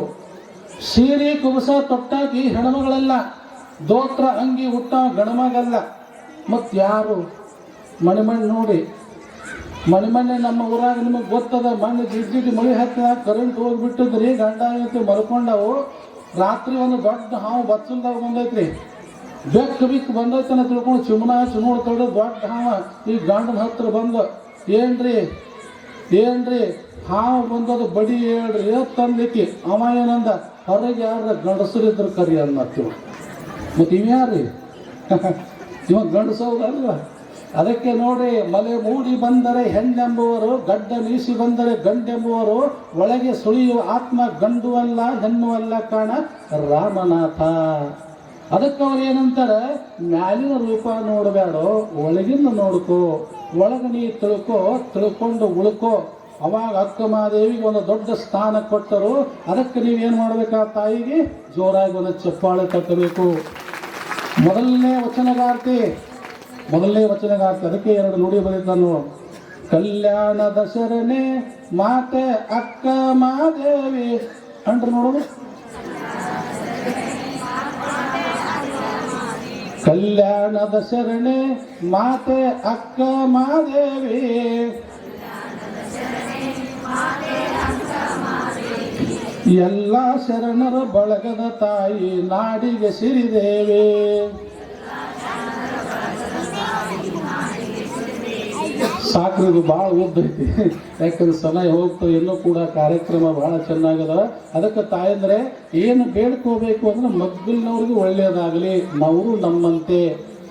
ಸೀರೆ ಕುಬಸ ತೊಟ್ಟಾಕಿ ಹೆಣ್ಮಗಳೆಲ್ಲ, ದೋತ್ರ ಅಂಗಿ ಹುಟ್ಟವ ಗಣಮಗಲ್ಲ. ಮತ್ತು ಯಾರು ಮಣಿಮಣ್ಣು ನೋಡಿ, ಮಣಿಮಣ್ಣೆ ನಮ್ಮ ಊರಾಗ ನಿಮಗೆ ಗೊತ್ತದ, ಮಣ್ಣು ಜಿಡ್ಜಿಡ್ಡಿ ಮಳಿ ಹತ್ತಿದಾಗ ಕರೆಂಟ್ ಹೋಗಿಬಿಟ್ಟಿದ್ರಿ, ಗಂಡ ಹೆಂಡತಿ ಮಲ್ಕೊಂಡವು. ರಾತ್ರಿ ಒಂದು ದೊಡ್ಡ ಹಾವು ಬಚ್ಚಲ್ದಾಗ ಬಂದೈತ್ರಿ, ಬೆಕ್ಕು ಬಂದೈತನ ತಿಳ್ಕೊಂಡು ಚಿಮ್ನ ನೋಡ್ತಾಳೆ. ದೊಡ್ಡ ಹಾವ ಈ ಗಂಡನ ಹತ್ರ ಬಂದು, ಏನ್ರಿ ಹಾವು ಬಂದದು ಬಡಿ ಹೇಳ್ರಿ ತಂದಿಕ್ಕಿ. ಅವ ಏನಂದ, ಹೊರಗೆ ಯಾರ ಗಂಡಸರಿದ್ರು ಕರಿ ಅನ್ನತ್ತೀವ. ಮತ್ತು ಇವ್ಯಾರ್ರಿ ಇವ ಗಂಡಸೌದಲ್ವ. ಅದಕ್ಕೆ ನೋಡಿ, ಮಲೆ ಮೂಡಿ ಬಂದರೆ ಹೆಣ್ಣೆಂಬುವರು, ಗಡ್ಡ ಮೀಸಿ ಬಂದರೆ ಗಂಡೆಂಬುವರು, ಒಳಗೆ ಸುಳಿಯುವ ಆತ್ಮ ಗಂಡು ಅಲ್ಲ ಹೆಣ್ಣು ಅಲ್ಲ ಕಾಣ ರಾಮನಾಥ. ಅದಕ್ಕೆ ಅವ್ರು ಏನಂತಾರೆ, ಮ್ಯಾಲಿನ ರೂಪ ನೋಡಬೇಡೋ, ಒಳಗಿಂದ ನೋಡ್ಕೋ, ಒಳಗೆ ನೀ ತಿಳ್ಕೊಂಡು ಉಳ್ಕೋ. ಅವಾಗ ಅಕ್ಕ ಮಹಾದೇವಿಗೆ ಒಂದು ದೊಡ್ಡ ಸ್ಥಾನ ಕೊಟ್ಟರು. ಅದಕ್ಕೆ ನೀವೇನು ಮಾಡಬೇಕಾ, ತಾಯಿಗೆ ಜೋರಾಗಿ ಒಂದು ಚಪ್ಪಾಳೆ ತಟ್ಟಬೇಕು. ಮೊದಲನೇ ವಚನಗಾರ್ತಿ. ಅದಕ್ಕೆ 2 ನುಡಿ ಬರೀತಾನು. ಕಲ್ಯಾಣದ ಶರಣೆ ಮಾತೆ ಅಕ್ಕ ಮಹಾದೇವಿ ಅಂಡ್ರಿ ನೋಡೋದು. ಕಲ್ಯಾಣದ ಶರಣೆ ಮಾತೆ ಅಕ್ಕ ಮಹಾದೇವಿ, ಎಲ್ಲ ಶರಣರ ಬಳಗದ ತಾಯಿ ನಾಡಿಗೆ ಸಿರಿದೇವಿ. ಸಾಕ್ರಿ, ಇದು ಭಾಳ ಉದ್ದೈತಿ, ಯಾಕಂದ್ರೆ ಸಮಯ ಹೋಗ್ತಾ ಇನ್ನೂ ಕೂಡ ಕಾರ್ಯಕ್ರಮ ಭಾಳ ಚೆನ್ನಾಗದ. ಅದಕ್ಕೆ ತಾಯಂದ್ರೆ ಏನು ಬೇಡ್ಕೋಬೇಕು ಅಂದ್ರೆ, ಮಗ್ಗಲಿನವ್ರಿಗೆ ಒಳ್ಳೆಯದಾಗಲಿ, ನಾವು ನಮ್ಮಂತೆ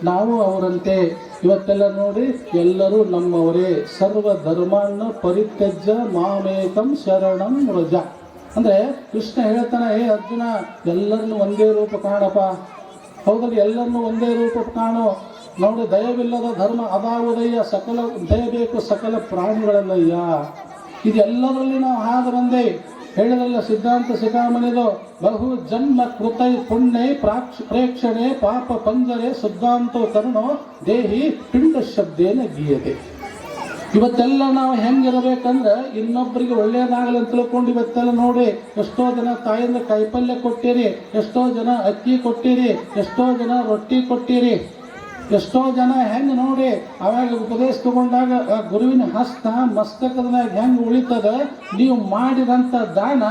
ನಾವು ಅವರಂತೆ. ಇವತ್ತೆಲ್ಲ ನೋಡಿ, ಎಲ್ಲರೂ ನಮ್ಮವರೇ. ಸರ್ವ ಧರ್ಮಾನ್ನ ಪರಿತ್ಯಜ್ಯ ಮಾಮೇಕಂ ಶರಣಂ ವ್ರಜ. ಅಂದರೆ ಕೃಷ್ಣ ಹೇಳ್ತಾನೆ, ಹೇ ಅರ್ಜುನ, ಎಲ್ಲರನ್ನು ಒಂದೇ ರೂಪ ಕಾಣಪ್ಪ. ಹೌದಲ್ಲಿ ಎಲ್ಲರನ್ನು ಒಂದೇ ರೂಪ ಕಾಣು. ನೋಡಿ, ದಯವಿಲ್ಲದ ಧರ್ಮ ಅದಾವುದಯ್ಯ, ಸಕಲ ದಯಬೇಕು ಸಕಲ ಪ್ರಾಣಿಗಳಲ್ಲಯ್ಯ. ಇದೆಲ್ಲದರಲ್ಲಿ ನಾವು ಹಾದು ಬಂದೆ. ಹೇಳಿದ್ರಲ್ಲ ಸಿದ್ಧಾಂತ ಶಿಖಾಮಣಿದು, ಬಹು ಜನ್ಮ ಕೃತೈ ಪುಣ್ಯ ಪ್ರೇಕ್ಷಣೆ ಪಾಪ ಪಂಜರೆ ಶುದ್ಧಾಂತೋ ಕರುಣೋ ದೇಹಿ ಪಿಂಡ ಶಬ್ದೇನ ಗೀಯತೆ. ಇವತ್ತೆಲ್ಲ ನಾವು ಹೆಂಗಿರಬೇಕಂದ್ರೆ, ಇನ್ನೊಬ್ಬರಿಗೆ ಒಳ್ಳೆಯದಾಗಲಿ ಅಂತ ತಿಳ್ಕೊಂಡು ಇವತ್ತೆಲ್ಲ ನೋಡಿ, ಎಷ್ಟೋ ಜನ ತಾಯಿಂದ ಕೈಪಲ್ಯ ಕೊಟ್ಟಿರಿ, ಎಷ್ಟೋ ಜನ ಅಕ್ಕಿ ಕೊಟ್ಟಿರಿ, ಎಷ್ಟೋ ಜನ ರೊಟ್ಟಿ ಕೊಟ್ಟಿರಿ, ಎಷ್ಟೋ ಜನ ಹೆಂಗೆ ನೋಡಿ ಅವಾಗ ಉಪದೇಶ ತಗೊಂಡಾಗ ಆ ಗುರುವಿನ ಹಸ್ತ ಮಸ್ತಕದ ಮ್ಯಾಗ ಹೆಂಗೆ ಉಳಿತದ. ನೀವು ಮಾಡಿದಂಥ ದಾನ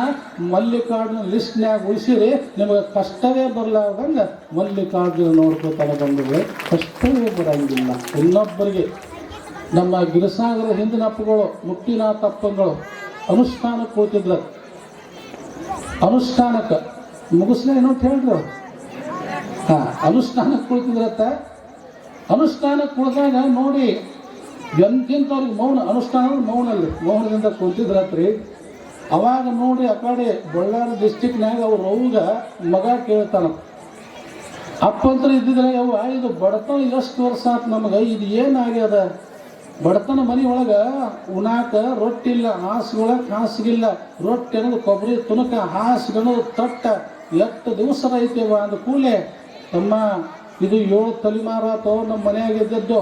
ಮಲ್ಲಿಕಾರ್ಜುನ ಲಿಸ್ಟ್ನ್ಯಾಗ ಉಳಿಸಿರಿ, ನಿಮಗೆ ಕಷ್ಟವೇ ಬರಲಾರ್ದಂಗೆ ಮಲ್ಲಿಕಾರ್ಜುನ ನೋಡ್ಕೋತಾನೆ ಬಂದರೆ ಕಷ್ಟವೇ ಬರಂಗಿಲ್ಲ ಇನ್ನೊಬ್ಬರಿಗೆ. ನಮ್ಮ ಗಿರಿಸಾಗರ ಹಿಂದಿನ ಅಪ್ಪಗಳು, ಮುಕ್ತಿನಾಥ ಅಪ್ಪಗಳು ಅನುಷ್ಠಾನಕ್ಕೆ ಕೂತಿದ್ರು. ಅನುಷ್ಠಾನಕ್ಕೆ ಮುಗಿಸ್ಲೇನೋ ಅಂತ ಹೇಳ್ರು. ಅನುಷ್ಠಾನಕ್ಕೆ ಕುಳಿತಿದ್ರತ್ತ. ಅನುಷ್ಠಾನಕ್ಕೆ ಕುಳಿದಾಗ ನೋಡಿ, ಎಂತಿಂತವ್ರಿಗೆ ಮೌನ, ಅನುಷ್ಠಾನ ಮೌನದಿಂದ ಕುಂತಿದ್ರತ್ರಿ. ಅವಾಗ ನೋಡಿ, ಆ ಕಡೆ ಬಳ್ಳಾರಿ ಡಿಸ್ಟಿಕ್ನಾಗ ಅವ್ರ ಅವ್ಗ ಮಗ ಕೇಳ್ತಾನ, ಅಪ್ಪಂತರ ಇದ್ದಿದ್ರೆ ಯವ್ವ ಇದು ಬಡತನ ಎಷ್ಟು ವರ್ಷ ಆತು ನಮಗೆ, ಇದು ಏನಾಗ್ಯದ? ಬಡತನ ಮನೆ ಒಳಗೆ ಉಣಾಕ ರೊಟ್ಟಿ ಇಲ್ಲ, ಹಾಸಿಗೊಳಗೆ ಹಾಸಿಗಿಲ್ಲ, ರೊಟ್ಟಿ ಅನ್ನೋದು ಕೊಬ್ಬರಿ ತುನಕ, ಹಾಸಿಗನ್ನೋದು ತಟ್ಟ, ಎಷ್ಟು ದಿವಸ ಐತೆವ ಅಂದ ಕೂಲೆ, ತಮ್ಮ ಇದು 7 ತಲೆಮಾರಾತೋ ನಮ್ಮ ಮನೆಯಾಗಿದ್ದದ್ದು.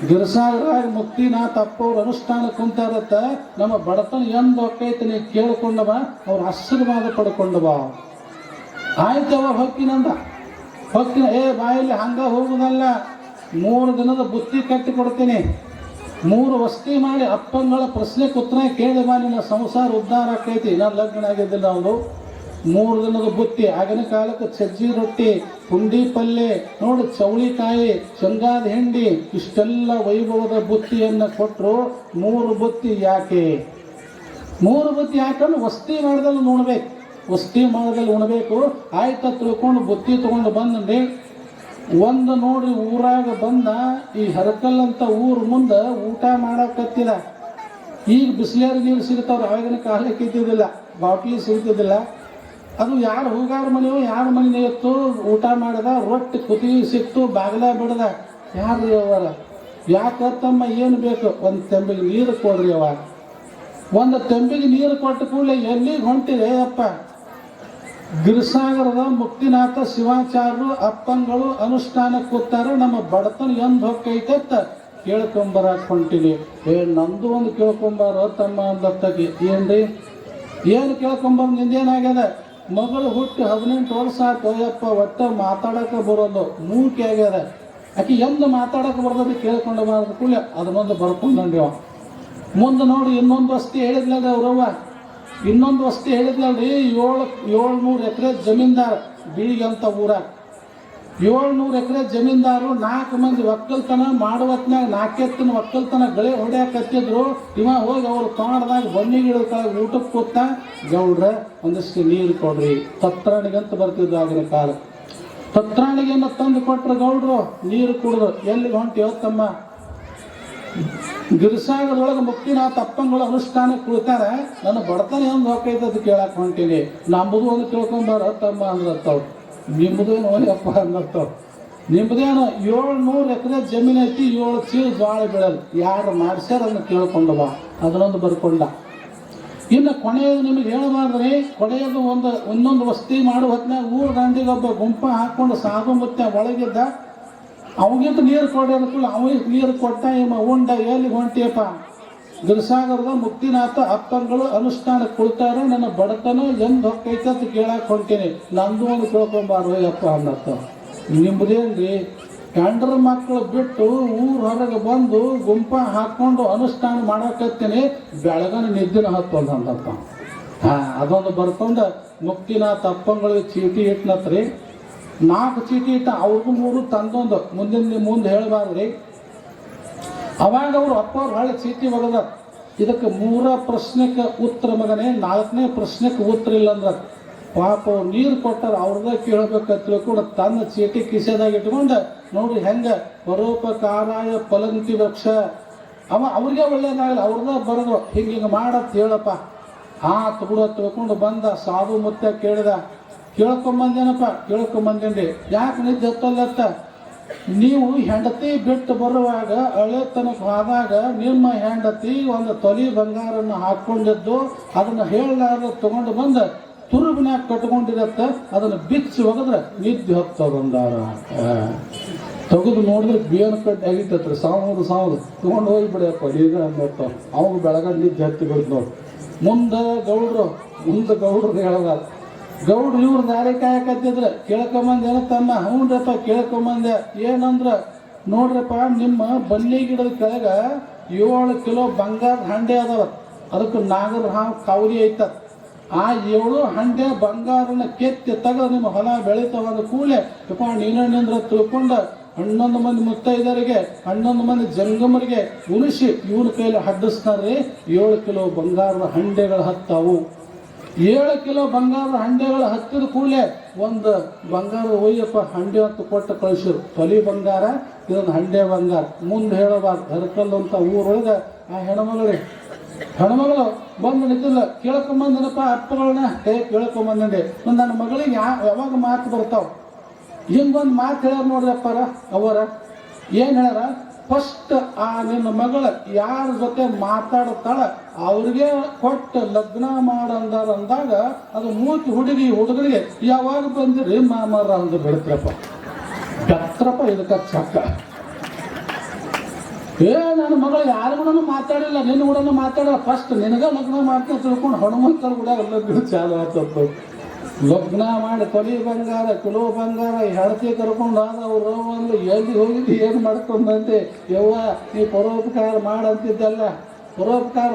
ಗಿರಿಸಾಗರಾಗ ಮುಕ್ತಿನಾಥ ಅಪ್ಪವ್ರು ಅನುಷ್ಠಾನ ಕುಂತಾರತ್ತ. ನಮ್ಮ ಬಡತನ ಎಂದು ಹೊಕ್ಕೈತೆ ನೀ ಕೇಳ್ಕೊಂಡವ, ಅವ್ರ ಆಶೀರ್ವಾದ ಪಡ್ಕೊಂಡವ. ಆಯ್ತವ ಹೊಕ್ಕಿನಂದ. ಬಾಯಲ್ಲಿ ಹಂಗ ಹೋಗುದಲ್ಲ, 3 ದಿನದ ಬುತ್ತಿ ಕಟ್ಟಿ ಕೊಡ್ತೀನಿ, 3 ವಸ್ತಿ ಮಾಡಿ ಅಪ್ಪಂಗಳ ಪ್ರಶ್ನೆ ಉತ್ತರ ಕೇಳಿ ಬಾ, ನಿನ್ನ ಸಂಸಾರ ಉದ್ಧಾರ ಆಕೈತಿ. ನಾನು ಲಗ್ನ ಆಗಿದ್ದಿಲ್ಲ ಅವನು. 3 ದಿನದ ಬುತ್ತಿ, ಆಗಿನ ಕಾಲಕ್ಕೆ ಸಜ್ಜಿ ರೊಟ್ಟಿ, ಪುಂಡಿ ಪಲ್ಯ, ನೋಡಿ ಚೌಳಿಕಾಯಿ, ಶೇಂಗಾದ ಹಿಂಡಿ, ಇಷ್ಟೆಲ್ಲ ವೈಭವದ ಬುತ್ತಿಯನ್ನು ಕೊಟ್ಟರು. 3 ಬುತ್ತಿ ಯಾಕೆ? 3 ಬುತ್ತಿ ಯಾಕಂದ್ರೆ ವಸ್ತಿ ಮಾಡಿದಲ್ಲಿ ಉಣ್ಬೇಕು, ವಸ್ತಿ ಮಾಡಿದಲ್ಲಿ ಉಣ್ಬೇಕು. ಆಯ್ತ ತಿಳ್ಕೊಂಡು ಬುತ್ತಿ ತೊಗೊಂಡು ಬಂದು ಒಂದು ನೋಡ್ರಿ ಊರಾಗ ಬಂದ ಈ ಹರಕಲ್ ಅಂತ ಊರ್ ಮುಂದೆ ಊಟ ಮಾಡಕತ್ತಿದ. ಈಗ ಬಿಸಿಲೇರ ನೀರು ಸಿಗ್ತಾವ್ರು, ಅವಾಗಿನ ಕಾಲಕ್ಕೆ ಇದ್ದಿದ್ದಿಲ್ಲ, ಬಾಟ್ಲಿ ಸಿಗ್ತಿದ್ದಿಲ್ಲ. ಅದು ಯಾರು ಹೂಗಾರ ಮನೆಯೋ ಯಾರ ಮನೆ ಇತ್ತು, ಊಟ ಮಾಡಿದ, ರೊಟ್ಟಿ ಕುತಿ ಸಿಕ್ತು, ಬಾಗಿಲ ಬಿಡದ. ಯಾರು ಅವರ ಯಾಕ ತಮ್ಮ ಏನು ಬೇಕು, ಒಂದು ತೆಂಬಿಗೆ ನೀರು ಕೊಡ್ರಿ ಅವ. ಒಂದು ತೆಂಬಿಗೆ ನೀರು ಕೊಟ್ಟ ಕೂಡಲೇ ಎಲ್ಲಿಗೆ ಹೊಂಟಿದೆ ಅಪ್ಪ? ಗಿರಿಸಾಗರದ ಮುಕ್ತಿನಾಥ ಶಿವಾಚಾರ್ಯರು ಅಪ್ಪಂಗಳು ಅನುಷ್ಠಾನಕ್ಕೆ ಕೂತಾರೆ. ನಮ್ಮ ಬಡತನ ಎಂದು ಹೊಕ್ಕೈತತ್ತ ಕೇಳ್ಕೊಂಬರಕ್ಕೆ ಹೊಂಟಿನಿ. ನಂದು ಒಂದು ಕೇಳ್ಕೊಂಬಾರ ತಮ್ಮ ಅಂದತ್ತಾಗಿ. ಏನ್ರಿ ಏನು ಕೇಳ್ಕೊಂಬರ್? ನಿಂದೇನಾಗ್ಯದ? ಮಗಳು ಹುಟ್ಟಿ 18 ವರ್ಷ ಆಯ್ತು ಯಪ್ಪ, ಒಟ್ಟ ಮಾತಾಡಕ್ಕೆ ಬರೋದು ಮೂಕಿ ಆಗ್ಯದ. ಆಕೆ ಎಂದು ಮಾತಾಡಕ್ಕೆ ಬರೋದು ಕೇಳ್ಕೊಂಡು ಬಾರದು ಕೂಡಲೇ ಅದನ್ನೊಂದು ಬರ್ಕೊಂಡ್ರಿ. ಮುಂದೆ ನೋಡಿ ಇನ್ನೊಂದು ವಸ್ತಿ ಹೇಳಿದ್ಲಲ್ರಿ ಅವ್ರವ್ವ, ಇನ್ನೊಂದು ವಸ್ತಿ ಹೇಳಿದ್ಲಲ್ರಿ. 700 ಎಕರೆ ಜಮೀನ್ದಾರ ಬೀಳಿಗೆ ಅಂತ ಊರಾಗ 700 ಎಕರೆ ಜಮೀನ್ದಾರು 4 ಮಂದಿ ಒಕ್ಕಲ್ತನ ಮಾಡುವತ್ನಾಗ 4 ಎತ್ತಿನ ಒಕ್ಕಲ್ತನ ಗಳೆ ಹೊಡ್ಯಾಕತ್ತಿದ್ರು. ಇವ ಹೋಗಿ ಅವ್ರು ತೋಟದಾಗ ಬನ್ನಿ ಗಿಡದ ಕೆಳಗೆ ಊಟಕ್ಕೆ ಕೂತ, ಗೌಡ್ರ ಒಂದಿಷ್ಟು ನೀರು ಕೊಡ್ರಿ, ತತ್ರಾಣಿಗಂತ ಬರ್ತಿದ್ರು ಆಗಿನ ಕಾಲ. ತತ್ರಾಣಿಗೆಯನ್ನು ತಂದು ಕೊಟ್ರು ಗೌಡ್ರು, ನೀರು ಕುಡಿದ್ರು. ಎಲ್ಲಿಗೆ ಹೊಂಟಿಯೋ ತಮ್ಮ? ಗಿರಿಸಾಗರದೊಳಗೆ ಮುಕ್ತಿನಾಥ ಅಪ್ಪಂಗಳು ಅನುಷ್ಠಾನಕ್ಕೆ ಕುಳಿತಾರೆ. ನನ್ನ ಬಡತನ ಹೆಂಗೆ ಹೋಗ್ತೈತೆ ಅದು ಕೇಳಕ್ಕೆ ಹೊಂಟೀನಿ. ನಂಬುದು ಒಂದು ತಿಳ್ಕೊಂಬಾರ ತಮ್ಮ ಅಂದ್ರತ್ತವ್ರು. ನಿಮ್ಮದೇನು ಅಪ್ಪ ಅಂದತ್ತವ್ರು. ನಿಮ್ಮದೇನು 700 ಎಕರೆ ಜಮೀನು ಐತಿ, 7 ಚೀಲ ಜ್ವಾಳ ಬೆಳೆದು ಯಾರು ಮಾಡ್ಸ್ಯಾರ ಅದನ್ನು ಕೇಳ್ಕೊಂಡು ಬಾ, ಅದನ್ನೊಂದು ಬರ್ಕೊಂಡ. ಇನ್ನು ಕೊನೆಯದು ನಿಮಗೆ ಹೇಳಬಾರ್ದ್ರಿ. ಕೊನೆಯದು ಇನ್ನೊಂದು ವಸ್ತಿ ಮಾಡುವ ಹೊತ್ತಿನಾಗ ಊರು ಗಾಂಧಿಗೆ ಒಬ್ಬ ಗುಂಪ ಹಾಕ್ಕೊಂಡು ಸಾಧು ಮುತ್ತೆ ಒಳಗಿದ್ದ. ಅವಾಗಿಂತ ನೀರು ಕೊಡಿ ಅದಕ್ಕೂ ಅವಾಗ ನೀರು ಕೊಟ್ಟ. ಇವ ಉಂಡ ಎಲ್ಲಿ ಹೊಂಟಿಯಪ್ಪ? ಗಿರಿಸಾಗರದ ಮುಕ್ತಿನಾಥ ಅಪ್ಪಂಗಳು ಅನುಷ್ಠಾನಕ್ಕೆ ಕುಳಿತಾರೆ. ನನ್ನ ಬಡತನ ಎಂದು ಹೊಕ್ಕೈತೆ ಅಂತ ಕೇಳಕ್ಕೆ ಹೊಂಟೀನಿ. ನಂದು ಒಂದು ಕೇಳ್ಕೊಂಬಾರು ಯಪ್ಪ ಅನ್ನತ್ತ. ನಿಮ್ಮದೇನ್ರಿ? ಗಂಡರ ಮಕ್ಕಳು ಬಿಟ್ಟು ಊರು ಹೊರಗೆ ಬಂದು ಗುಂಪ ಹಾಕ್ಕೊಂಡು ಅನುಷ್ಠಾನ ಮಾಡಕತ್ತೀನಿ, ಬೆಳಗನ ನಿದ್ದಿನ ಹತ್ತೊಂದು ಅಂದಪ್ಪ. ಅದೊಂದು ಬರ್ಕೊಂಡು ಮುಕ್ತಿನಾಥ ಅಪ್ಪಂಗಳಿಗೆ ಚೀಟಿ ಇಟ್ನತ್ರಿ. 4 ಚೀಟಿ ಇಟ್ಟ, ಅವ್ರಿಗೂ 3 ತಂದೊಂದು ಮುಂದೆ ಹೇಳಬಾರ್ದ್ರಿ. ಅವಾಗ ಅವರು ಅಪ್ಪವ್ರು ಹಳೆ ಚೀಟಿ ಒಗದ, ಇದಕ್ಕೆ 3 ಪ್ರಶ್ನೆಗೆ ಉತ್ತರ ಮಗನೇ, 4ನೇ ಪ್ರಶ್ನೆಗೆ ಉತ್ತರ ಇಲ್ಲ ಅಂದ್ರ ಪಾಪ ಅವ್ರು ನೀರು ಕೊಟ್ಟಾರ, ಅವ್ರದ ಕೇಳಬೇಕಂತ ತಿಳ್ಕೊಂಡು ತನ್ನ ಚೀಟಿ ಕಿಸೆದಾಗ ಇಟ್ಕೊಂಡು ನೋಡ್ರಿ ಹೆಂಗೆ ಪರೋಪಕಾರಾಯ ಫಲಂತಿ ವೃಕ್ಷ. ಅವ್ರಿಗೆ ಒಳ್ಳೇದಾಗಲ್ಲ, ಅವ್ರದ ಬರೋದು ಹಿಂಗೆ ಮಾಡತ್ ಹೇಳಪ್ಪ. ಬಿಡ ತಿಳ್ಕೊಂಡು ಬಂದ. ಸಾಧು ಮುತ್ತೆ ಕೇಳಿದ, ಕೇಳ್ಕೊಂಬಂದೇನಪ್ಪ? ಕೇಳ್ಕೊಂಬಂದೇನ್ರಿ. ಯಾಕೆ ನಿದ್ದೆ ಹತ್ತಲ್ಲತ್ತ? ನೀವು ಹೆಂಡತಿ ಬಿಟ್ಟು ಬರುವಾಗ ಹಳೆತನಕ್ಕೆ ಹೋದಾಗ ನಿಮ್ಮ ಹೆಂಡತಿ ಒಂದು ತೊಲಿ ಬಂಗಾರನ್ನು ಹಾಕ್ಕೊಂಡಿದ್ದು, ಅದನ್ನು ಹೇಳಲಾರ್ದು ತಗೊಂಡು ಬಂದು ತುರುಬಿನಾಗ ಕಟ್ಕೊಂಡಿರತ್ತ, ಅದನ್ನು ಬಿಚ್ಚಿ ಹೋಗಿದ್ರೆ ನಿದ್ದೆ ಹತ್ತೋದಂದಾರ. ತೆಗೆದು ನೋಡಿದ್ರೆ ಬೇನು ಕಡ್ಡಿ ಆಗಿತ್ತತ್ರಿ, ಸಾವುದು ತಗೊಂಡು ಹೋಗಿಬಿಡಪ್ಪ ಈಗ ಅನ್ನತ್ತ. ಅವಾಗ ಬೆಳಗ ನಿದ್ದೆ ಹತ್ತಿ ಬಿಡ್ದು ನೋಡಿ. ಮುಂದೆ ಗೌಡ್ರು ಹೇಳದ, ಗೌಡ್ರು ಇವ್ರು ದಾರಿ ಕಾಯಕತ್ತಿದ್ರೆ ಕೇಳ್ಕೊಂಬಂದೇನ ತಮ್ಮ? ಹ್ಞೂನ್ರಪ್ಪ ಕೇಳ್ಕೊಂಬಂದೆ. ಏನಂದ್ರ ನೋಡ್ರಪ್ಪ, ನಿಮ್ಮ ಬನ್ನಿ ಗಿಡದ ಕೆಳಗೆ 7 ಕಿಲೋ ಬಂಗಾರದ ಹಂಡೆ ಅದಾವ, ಅದಕ್ಕೆ ನಾಗರ ಹಾವು ಕಾವಲಿ ಐತ. ಆ 7 ಹಂಡೆ ಬಂಗಾರನ ಕೆತ್ತಿ ತೆಗೆದು ನಿಮ್ಮ ಹೊಲ ಬೆಳಿತಾವಂದ ಕೂಡಲೇ ಯಪ್ಪ ನೀನಂದ್ರ ತಿಳ್ಕೊಂಡು 11 ಮಂದಿ ಮುತ್ತೈದರಿಗೆ 11 ಮಂದಿ ಜಂಗಮರಿಗೆ ಉಳಿಸಿ ಇವನ ಕೈಲಿ ಹಡ್ಡಿಸ್ತಾರ್ರಿ. 7 ಕಿಲೋ ಬಂಗಾರದ ಹಂಡೆಗಳು ಹತ್ತಾವು. 7 ಕಿಲೋ ಬಂಗಾರದ ಹಂಡೆಗಳು ಹತ್ತಿದ ಕೂಡಲೇ ಒಂದು ಬಂಗಾರದ ಒಯ್ಯಪ್ಪ ಹಂಡೆ ಅಂತ ಕೊಟ್ಟು ಕಳಿಸಿರು. ತೊಲಿ ಬಂಗಾರ, ಇದೊಂದು ಹಂಡೆ ಬಂಗಾರ. ಮುಂದೆ ಹೇಳಬಾರ್ದು. ಹರಕಲ್ಲು ಅಂತ ಊರೊಳಗೆ ಆ ಹೆಣ್ಮಗಳು ಬಂದು ನಿಂತಿಲ್ಲ. ಕೇಳ್ಕೊಂಬಂದನಪ್ಪ ಅಪ್ಪಗಳನ್ನ ಕೇಳ್ಕೊಂಬಂದೆ. ನನ್ನ ಮಗಳಿಗೆ ಯಾವಾಗ ಮಾತು ಬರ್ತಾವ? ಹಿಂಗೊಂದು ಮಾತು ಹೇಳ್ಯಾರ ನೋಡ್ರಿ ಅಪ್ಪಾರ ಅವರ. ಏನು ಹೇಳ್ಯಾರ? ಫಸ್ಟ್ ನಿನ್ನ ಮಗಳು ಯಾರ ಜೊತೆ ಮಾತಾಡ್ತಾಳ ಅವ್ರಿಗೆ ಕೊಟ್ಟು ಲಗ್ನ ಅಂದಾಗ ಅದು ಮೂತಿ ಹುಡುಗರಿಗೆ ಯಾವಾಗ ಬಂದಿರಿ ಮಾಮಾರ ಅಂತ ಬಿಡ್ತ್ರಪ್ಪ. ಬೆತ್ರಪ್ಪ ಇದಕ್ಕೆ ಚಕ್ಕ. ನನ್ನ ಮಗಳು ಯಾರು ಕೂಡ ಮಾತಾಡಿಲ್ಲ, ನಿನ್ನ ಕೂಡ ಮಾತಾಡಿಲ್ಲ. ಫಸ್ಟ್ ನಿನಗ ಲಗ್ನ ಮಾಡ್ತಾ ತಿಳ್ಕೊಂಡು ಹನುಮಂತರ ಕೂಡ ಲಗ್ನ ಚಾಲು ಆಗ್ತದ್ದು. ಲಗ್ನ ಮಾಡಿ ತೊಲಿ ಬಂಗಾರ ಕಿಲೋ ಬಂಗಾರ ಹೆಂಡತಿ ಕರ್ಕೊಂಡು ಅವ್ರು ಒಂದು ಎಲ್ಲಿ ಹೋಗಿದ್ದು ಏನು ಮಾಡ್ಕೊಂಡಂತೆ. ಯವ್ವ ನೀ ಪರೋಪಕಾರ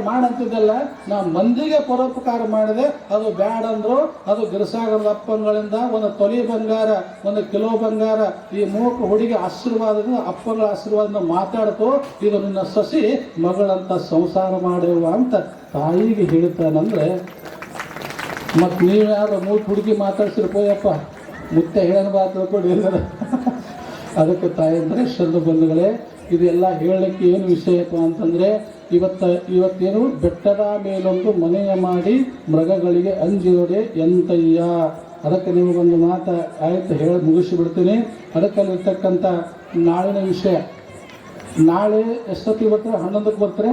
ಮಾಡಂತಿದ್ದಲ್ಲ, ನಾ ಮಂದಿಗೆ ಪರೋಪಕಾರ ಮಾಡಿದೆ, ಅದು ಬ್ಯಾಡ ಅಂದ್ರು. ಅದು ಗಿರಿಸಾಗರದ ಅಪ್ಪಂಗಳಿಂದ ಒಂದು ತೊಲಿ ಬಂಗಾರ, ಒಂದು ಕಿಲೋ ಬಂಗಾರ, ಈ 3 ಹುಡುಗಿ ಆಶೀರ್ವಾದದಿಂದ ಅಪ್ಪಗಳ ಆಶೀರ್ವಾದದಿಂದ ಮಾತಾಡ್ತು. ಇದು ನಿನ್ನ ಸಸಿ ಮಗಳಂತ ಸಂಸಾರ ಮಾಡುವ ಅಂತ ತಾಯಿಗೆ ಹೇಳ್ತಾನಂದ್ರೆ, ಮತ್ತು ನೀವು ಯಾರು 3 ಹುಡುಗಿ ಮಾತಾಡ್ಸಿರ್ಬೋಯಪ್ಪ ಮುತ್ತೆ ಹೇಳೋಣ ಮಾತಾಡ್ಕೊಂಡು ಎಲ್ಲರ ಅದಕ್ಕೆ ತಾಯಂದ್ರೆ ಶರಣ ಬಂಧುಗಳೇ, ಇದೆಲ್ಲ ಹೇಳಲಿಕ್ಕೆ ಏನು ವಿಷಯಪ್ಪ ಅಂತಂದರೆ, ಇವತ್ತೇನು ಬೆಟ್ಟದ ಮೇಲೊಂದು ಮನೆಯ ಮಾಡಿ ಮೃಗಗಳಿಗೆ ಅಂಜಿರೋಡೆ ಎಂತಯ್ಯ. ಅದಕ್ಕೆ ನಿಮಗೊಂದು ಮಾತು ಆಯ್ತು ಹೇಳಿ ಮುಗಿಸಿಬಿಡ್ತೀನಿ. ಅದಕ್ಕಲ್ಲಿರ್ತಕ್ಕಂಥ ನಾಳಿನ ವಿಷಯ, ನಾಳೆ ಎಷ್ಟೊತ್ತಿಗೆ ಬರ್ತಾರೆ? 11ಕ್ಕೆ ಬರ್ತಾರೆ.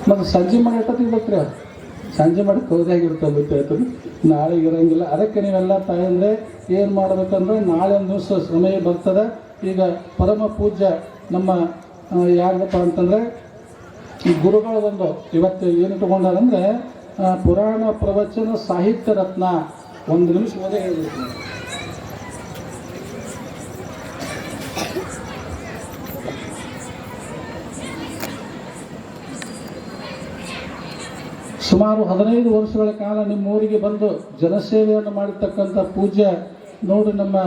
ಮತ್ತು ಸಂಜೆ ಮಾಡಿ ಎಷ್ಟೊತ್ತಿಗೆ ಬರ್ತಾರೆ? ಸಂಜೆ ಮಾಡಿ ಕೌದಾಗಿರ್ತದೆ ಹೇಳ್ತದೆ, ನಾಳೆ ಇರೋಂಗಿಲ್ಲ. ಅದಕ್ಕೆ ನೀವೆಲ್ಲ ತಾಯಂದರೆ ಏನು ಮಾಡಬೇಕಂದ್ರೆ, ನಾಳೆ ಒಂದು ದಿವಸ ಸಮಯ ಬರ್ತದೆ. ಈಗ ಪರಮ ಪೂಜ್ಯ ನಮ್ಮ ಯಾರಪ್ಪ ಅಂತಂದರೆ ಈ ಗುರುಗಳು ಒಂದು ಇವತ್ತು ಏನು ತಗೊಂಡಾರಂದರೆ ಪುರಾಣ ಪ್ರವಚನ ಸಾಹಿತ್ಯ ರತ್ನ. ಒಂದು ನಿಮಿಷ ಓದೇ ಹೇಳಿದ್ರು. ಸುಮಾರು 15 ವರ್ಷಗಳ ಕಾಲ ನಿಮ್ಮೂರಿಗೆ ಬಂದು ಜನಸೇವೆಯನ್ನು ಮಾಡಿರ್ತಕ್ಕಂಥ ಪೂಜ್ಯ ನೋಡಿ ನಮ್ಮ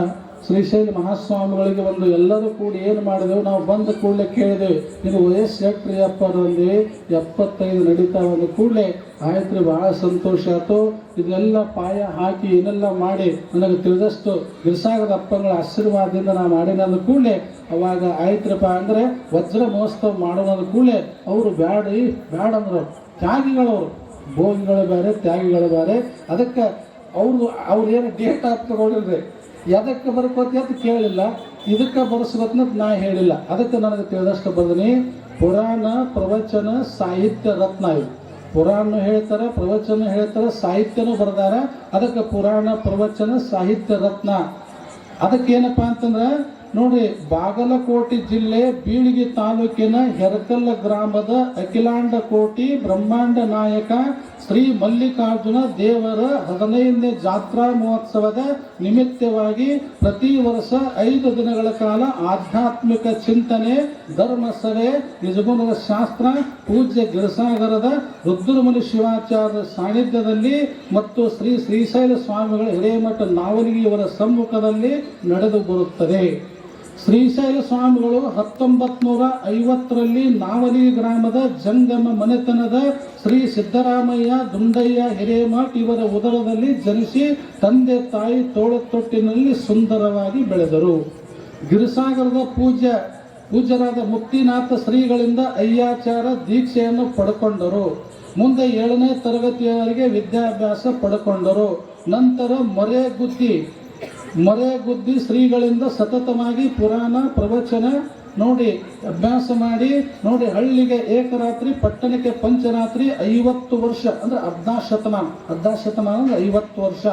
ಶ್ರೀಶೈಲ ಮಹಾಸ್ವಾಮಿಗಳಿಗೆ ಒಂದು ಎಲ್ಲರೂ ಕೂಡಿ ಏನು ಮಾಡಿದೆವು, ನಾವು ಬಂದ ಕೂಡಲೇ ಕೇಳಿದೆವು, ನೀವು ವಯಸ್ಸು ಎಷ್ಟ್ರಿ ಅಪ್ಪ ಅಂದ್ವಿ. 75 ನಡೀತಾ ಒಂದು ಕೂಡಲೇ ಆಯ್ತು ರೀ, ಭಾಳ ಸಂತೋಷ ಆಯ್ತು. ಇದೆಲ್ಲ ಪಾಯ ಹಾಕಿ ಏನೆಲ್ಲ ಮಾಡಿ ನನಗೆ ತಿಳಿದಷ್ಟು ಗಿರಿಸಾಗರ ಅಪ್ಪಗಳ ಆಶೀರ್ವಾದದಿಂದ ನಾನು ಮಾಡಿದ ಕೂಡಲೇ ಅವಾಗ ಆಯ್ತ್ರಪ್ಪ ಅಂದರೆ ವಜ್ರ ಮಹೋತ್ಸವ ಮಾಡೋಣ ಕೂಡಲೇ ಅವರು ಬ್ಯಾಡ ಅಂದರು. ತ್ಯಾಗಿಗಳವರು, ಭೋಗಿಗಳು ಬೇರೆ ತ್ಯಾಗಿಗಳು ಬೇರೆ. ಅದಕ್ಕೆ ಅವ್ರು ಏನು ಡೇಟ್ ಆಫ್ ತಗೊಂಡಿಲ್ರಿ, ಎದಕ್ಕೆ ಬರ್ಕೋತಿ ಅಂತ ಕೇಳಿಲ್ಲ, ಇದಕ್ಕೆ ಬರ್ಸ್ಕೊತ್ನಂತ ನಾ ಹೇಳಿಲ್ಲ. ಅದಕ್ಕೆ ನನಗೆ ತಿಳಿದಷ್ಟು ಬರ್ದೀನಿ. ಪುರಾಣ ಪ್ರವಚನ ಸಾಹಿತ್ಯ ರತ್ನ ಇದು. ಪುರಾಣ ಹೇಳ್ತಾರೆ, ಪ್ರವಚನ ಹೇಳ್ತಾರೆ, ಸಾಹಿತ್ಯನೂ ಬರ್ದಾರ. ಅದಕ್ಕೆ ಪುರಾಣ ಪ್ರವಚನ ಸಾಹಿತ್ಯ ರತ್ನ. ಅದಕ್ಕೇನಪ್ಪ ಅಂತಂದ್ರೆ ನೋಡಿ, ಬಾಗಲಕೋಟೆ ಜಿಲ್ಲೆ ಬೀಳಿಗಿ ತಾಲೂಕಿನ ಹೆರಕಲ್ಲ ಗ್ರಾಮದ ಅಖಿಲಾಂಡ ಕೋಟಿ ಬ್ರಹ್ಮಾಂಡ ನಾಯಕ ಶ್ರೀ ಮಲ್ಲಿಕಾರ್ಜುನ ದೇವರ 15ನೇ ಜಾತ್ರಾ ಮಹೋತ್ಸವದ ನಿಮಿತ್ತವಾಗಿ ಪ್ರತಿ ವರ್ಷ 5 ದಿನಗಳ ಕಾಲ ಆಧ್ಯಾತ್ಮಿಕ ಚಿಂತನೆ, ಧರ್ಮಸಭೆ, ನಿಜಗುಣದ ಶಾಸ್ತ್ರ, ಪೂಜ್ಯ ಗಿರಿಸಾಗರದ ರುದ್ರಮುನಿ ಶಿವಾಚಾರ್ಯ ಸಾನ್ನಿಧ್ಯದಲ್ಲಿ ಮತ್ತು ಶ್ರೀಶೈಲ ಸ್ವಾಮಿಗಳ ಹಿರೇಮಠ ನಾವಲಗಿಯವರ ಸಮ್ಮುಖದಲ್ಲಿ ನಡೆದು ಬರುತ್ತದೆ. ಶ್ರೀಶೈಲ ಸ್ವಾಮಿಗಳು 1950ರಲ್ಲಿ ನಾವಲಿ ಗ್ರಾಮದ ಜಂಗಮ ಮನೆತನದ ಶ್ರೀ ಸಿದ್ದರಾಮಯ್ಯ ದುಂಡಯ್ಯ ಹಿರೇಮಠ್ ಇವರ ಉದರದಲ್ಲಿ ಜನಿಸಿ ತಂದೆ ತಾಯಿ ತೋಳತೊಟ್ಟಿನಲ್ಲಿ ಸುಂದರವಾಗಿ ಬೆಳೆದರು. ಗಿರಿಸಾಗರದ ಪೂಜ್ಯರಾದ ಮುಕ್ತಿನಾಥ ಶ್ರೀಗಳಿಂದ ಅಯ್ಯಾಚಾರ ದೀಕ್ಷೆಯನ್ನು ಪಡ್ಕೊಂಡರು. ಮುಂದೆ 7ನೇ ತರಗತಿಯವರೆಗೆ ವಿದ್ಯಾಭ್ಯಾಸ ಪಡ್ಕೊಂಡರು. ನಂತರ ಮರೆಗುದ್ದಿ ಶ್ರೀಗಳಿಂದ ಸತತವಾಗಿ ಪುರಾಣ ಪ್ರವಚನ ನೋಡಿ ಅಭ್ಯಾಸ ಮಾಡಿ ನೋಡಿ ಹಳ್ಳಿಗೆ ಏಕರಾತ್ರಿ, ಪಟ್ಟಣಕ್ಕೆ ಪಂಚರಾತ್ರಿ. 50 ವರ್ಷ ಅಂದರೆ ಅರ್ಧ ಶತಮಾನ ಅಂದರೆ 50 ವರ್ಷ.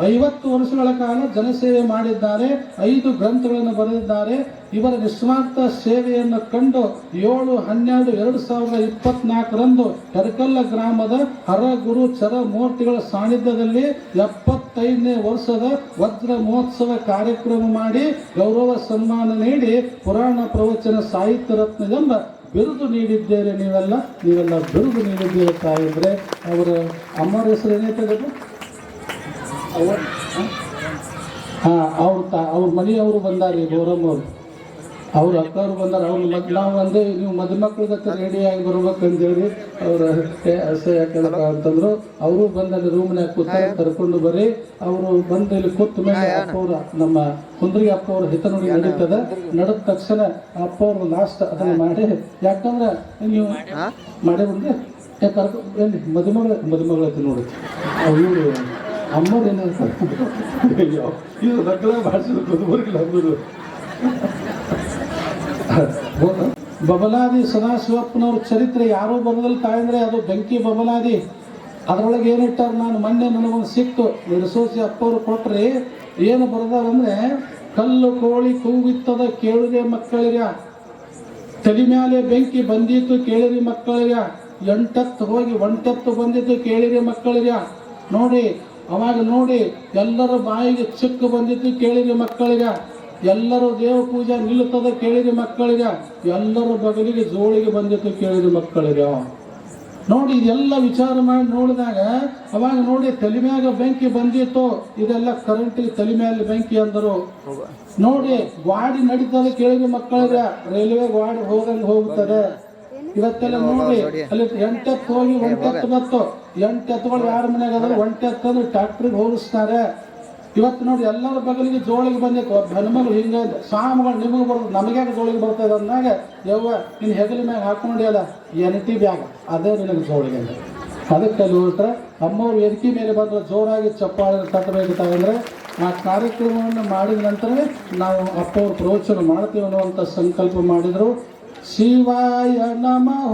50 ವರ್ಷಗಳ ಕಾಲ ಜನಸೇವೆ ಮಾಡಿದ್ದಾರೆ. 5 ಗ್ರಂಥಗಳನ್ನು ಬರೆದಿದ್ದಾರೆ. ಇವರ ನಿಸ್ವಾರ್ಥ ಸೇವೆಯನ್ನು ಕಂಡು 7/12/2024ರಂದು ಹೆರಕಲ್ಲ ಗ್ರಾಮದ ಹರಗುರು ಚರಮೂರ್ತಿಗಳ ಸಾನ್ನಿಧ್ಯದಲ್ಲಿ 75ನೇ ವರ್ಷದ ವಜ್ರ ಮಹೋತ್ಸವ ಕಾರ್ಯಕ್ರಮ ಮಾಡಿ ಗೌರವ ಸನ್ಮಾನ ನೀಡಿ ಪುರಾಣ ಪ್ರವಚನ ಸಾಹಿತ್ಯ ರತ್ನ ಎಂಬ ಬಿರುದು ನೀಡಿದ್ದೇವೆ. ನೀವೆಲ್ಲ ಬಿರುದು ನೀಡಿದ್ದೇವೆ ತಾಯಿದ್ರೆ. ಅವರ ಅಮ್ಮರ ಹೆಸರು ಏನೈತೆ? ಅವ್ರ ಮನೆಯವರು ಬಂದಾರಿ, ಗೌರಮ್ಮ ಅವ್ರ ಅಕ್ಕವ್ರು ಬಂದಾರ. ನಾವು ಒಂದೇ ನೀವು ಮದುಮಕ್ಳಿಗತ್ತ ರೆಡಿಯಾಗಿ ಬರ್ಬೇಕಂತೇಳಿ ಅವ್ರ ಅಸಹ್ಯ ಯಾಕಂದ್ರೆ ಅಂತಂದ್ರು. ಅವರು ಬಂದಲ್ಲಿ ರೂಮ್ನಾಗ ಕೂತ ಕರ್ಕೊಂಡು ಬರ್ರಿ. ಅವರು ಬಂದು ಇಲ್ಲಿ ಕೂತ ಮೇಲೆ ಅಪ್ಪವ್ರ ನಮ್ಮ ಕುಂದ್ರಿಗೆ ಅಪ್ಪವ್ರ ಹಿತನುಡಿ ನಡೀತದ. ನಡೆದ ತಕ್ಷಣ ಅಪ್ಪವ್ರ ಲಾಸ್ಟ್ ಅದನ್ನು ಮಾಡಿ, ಯಾಕಂದ್ರೆ ನೀವು ಮಾಡೇ ಬಂದ್ರೆ ಎಲ್ಲಿ ಮದುಮಗಳ ನೋಡಿ ಇವರು ಅಮ್ಮರು ಏನಾದ್ರು ಇದು ನಕ್ಕಲ ಭಾಷೆ ಬರ್ಗಿಲ್ಲ. ಬಬಲಾದಿ ಸದಾಶಿವಪ್ಪನವ್ರ ಚರಿತ್ರೆ ಯಾರೂ ಬರೋದಲ್ಲಿ ತಾಯಂದ್ರೆ ಅದು ಬೆಂಕಿ ಬಬಲಾದಿ. ಅದರೊಳಗೆ ಏನಿಟ್ಟಾರ, ನಾನು ಮೊನ್ನೆ ನನಗೊಂದು ಸಿಕ್ತು, ನಿರ್ಸೋಸಿ ಅಪ್ಪವ್ರು ಕೊಟ್ರಿ. ಏನು ಬರೆದಾರಂದ್ರೆ, ಕಲ್ಲು ಕೋಳಿ ಕೂಗಿತ್ತದ ಕೇಳಿರಿ ಮಕ್ಕಳಿಗ, ತಲೆ ಮ್ಯಾಲೆ ಬೆಂಕಿ ಬಂದಿತ್ತು ಕೇಳಿರಿ ಮಕ್ಕಳಿಗ, 8 ಹೋಗಿ 1 ಬಂದಿತ್ತು ಕೇಳಿರಿ ಮಕ್ಕಳಿಗ. ನೋಡಿ ಅವಾಗ ನೋಡಿ ಎಲ್ಲರ ಬಾಯಿಗೆ ಚಿಕ್ಕ ಬಂದಿತ್ತು ಕೇಳಿರಿ ಮಕ್ಕಳಿಗ. ಎಲ್ಲರೂ ದೇವ ಪೂಜೆ ನಿಲ್ಲುತ್ತದೆ ಕೇಳಿರಿ ಮಕ್ಕಳಿಗ. ಎಲ್ಲರ ಬಗಲಿಗೆ ಜೋಳಿಗೆ ಬಂದಿತ್ತು ಕೇಳಿರಿ ಮಕ್ಕಳಿಗ. ನೋಡಿ ಇದೆಲ್ಲ ವಿಚಾರ ಮಾಡಿ ನೋಡಿದಾಗ ಅವಾಗ ನೋಡಿ ತಲೆ ಮ್ಯಾಗ ಬೆಂಕಿ ಬಂದಿತ್ತು. ಇದೆಲ್ಲ ಕರೆಂಟಿಗೆ ತಲೆ ಮೇಲೆ ಬೆಂಕಿ ಅಂದರು. ನೋಡಿ ಗಾಡಿ ನಡೀತದೆ ಕೇಳಿರಿ ಮಕ್ಕಳಿಗ, ರೈಲ್ವೆ ಗಾಡಿ ಹೋಗುತ್ತದೆ. ಇವತ್ತೆಲ್ಲ ನೋಡಿ ಅಲ್ಲಿ 8 ಹೋಗಿ 1 ಬತ್ತು. 8 ಯಾರ ಮನೆಯಾಗ 1 ಟ್ಯಾಕ್ಟ್ರಿಗೆ ಹೋಗಿಸ್ತಾರೆ. ಇವತ್ತು ನೋಡಿ ಎಲ್ಲರ ಬಗಲಿಗೆ ಜೋಳಿಗೆ ಬಂದಿತ್ತು. ಒಬ್ಬ ಹೆಣ್ಮಗಳು ಹಿಂಗೆ ಸ್ವಾಮಿಗಳು ನಿಮಗೆ ಬರೋದು ನಮಗ್ಯಾಕೆ ಜೋಳಿಗೆ ಬರ್ತದೆ ಅಂದಾಗ ಯವ್ವ ನಿನ್ನ ಹೆಗಲ ಮ್ಯಾಗ ಹಾಕೊಂಡು ಅಲ್ಲ ಎನಟಿ ಬ್ಯಾಗ ಅದೇ ನಿನಗೆ ಜೋಳಿಗೆ ಅಂತ. ಅದಕ್ಕೆ ಅಲ್ಲಿ ಹೊರಟ್ರೆ ಅಮ್ಮವ್ರು ವೇದಿಕೆ ಮೇಲೆ ಬಂದ್ರೆ ಜೋರಾಗಿ ಚಪ್ಪಾಳೆ ತಟ್ಟಬೇಕಂದ್ರೆ ಆ ಕಾರ್ಯಕ್ರಮವನ್ನು ಮಾಡಿದ ನಂತರವೇ ನಾವು ಅಪ್ಪವ್ರ ಪ್ರವಚನ ಮಾಡ್ತೀವಿ ಅನ್ನುವಂಥ ಸಂಕಲ್ಪ ಮಾಡಿದರು. ಶಿವಾಯ ನಮಃ.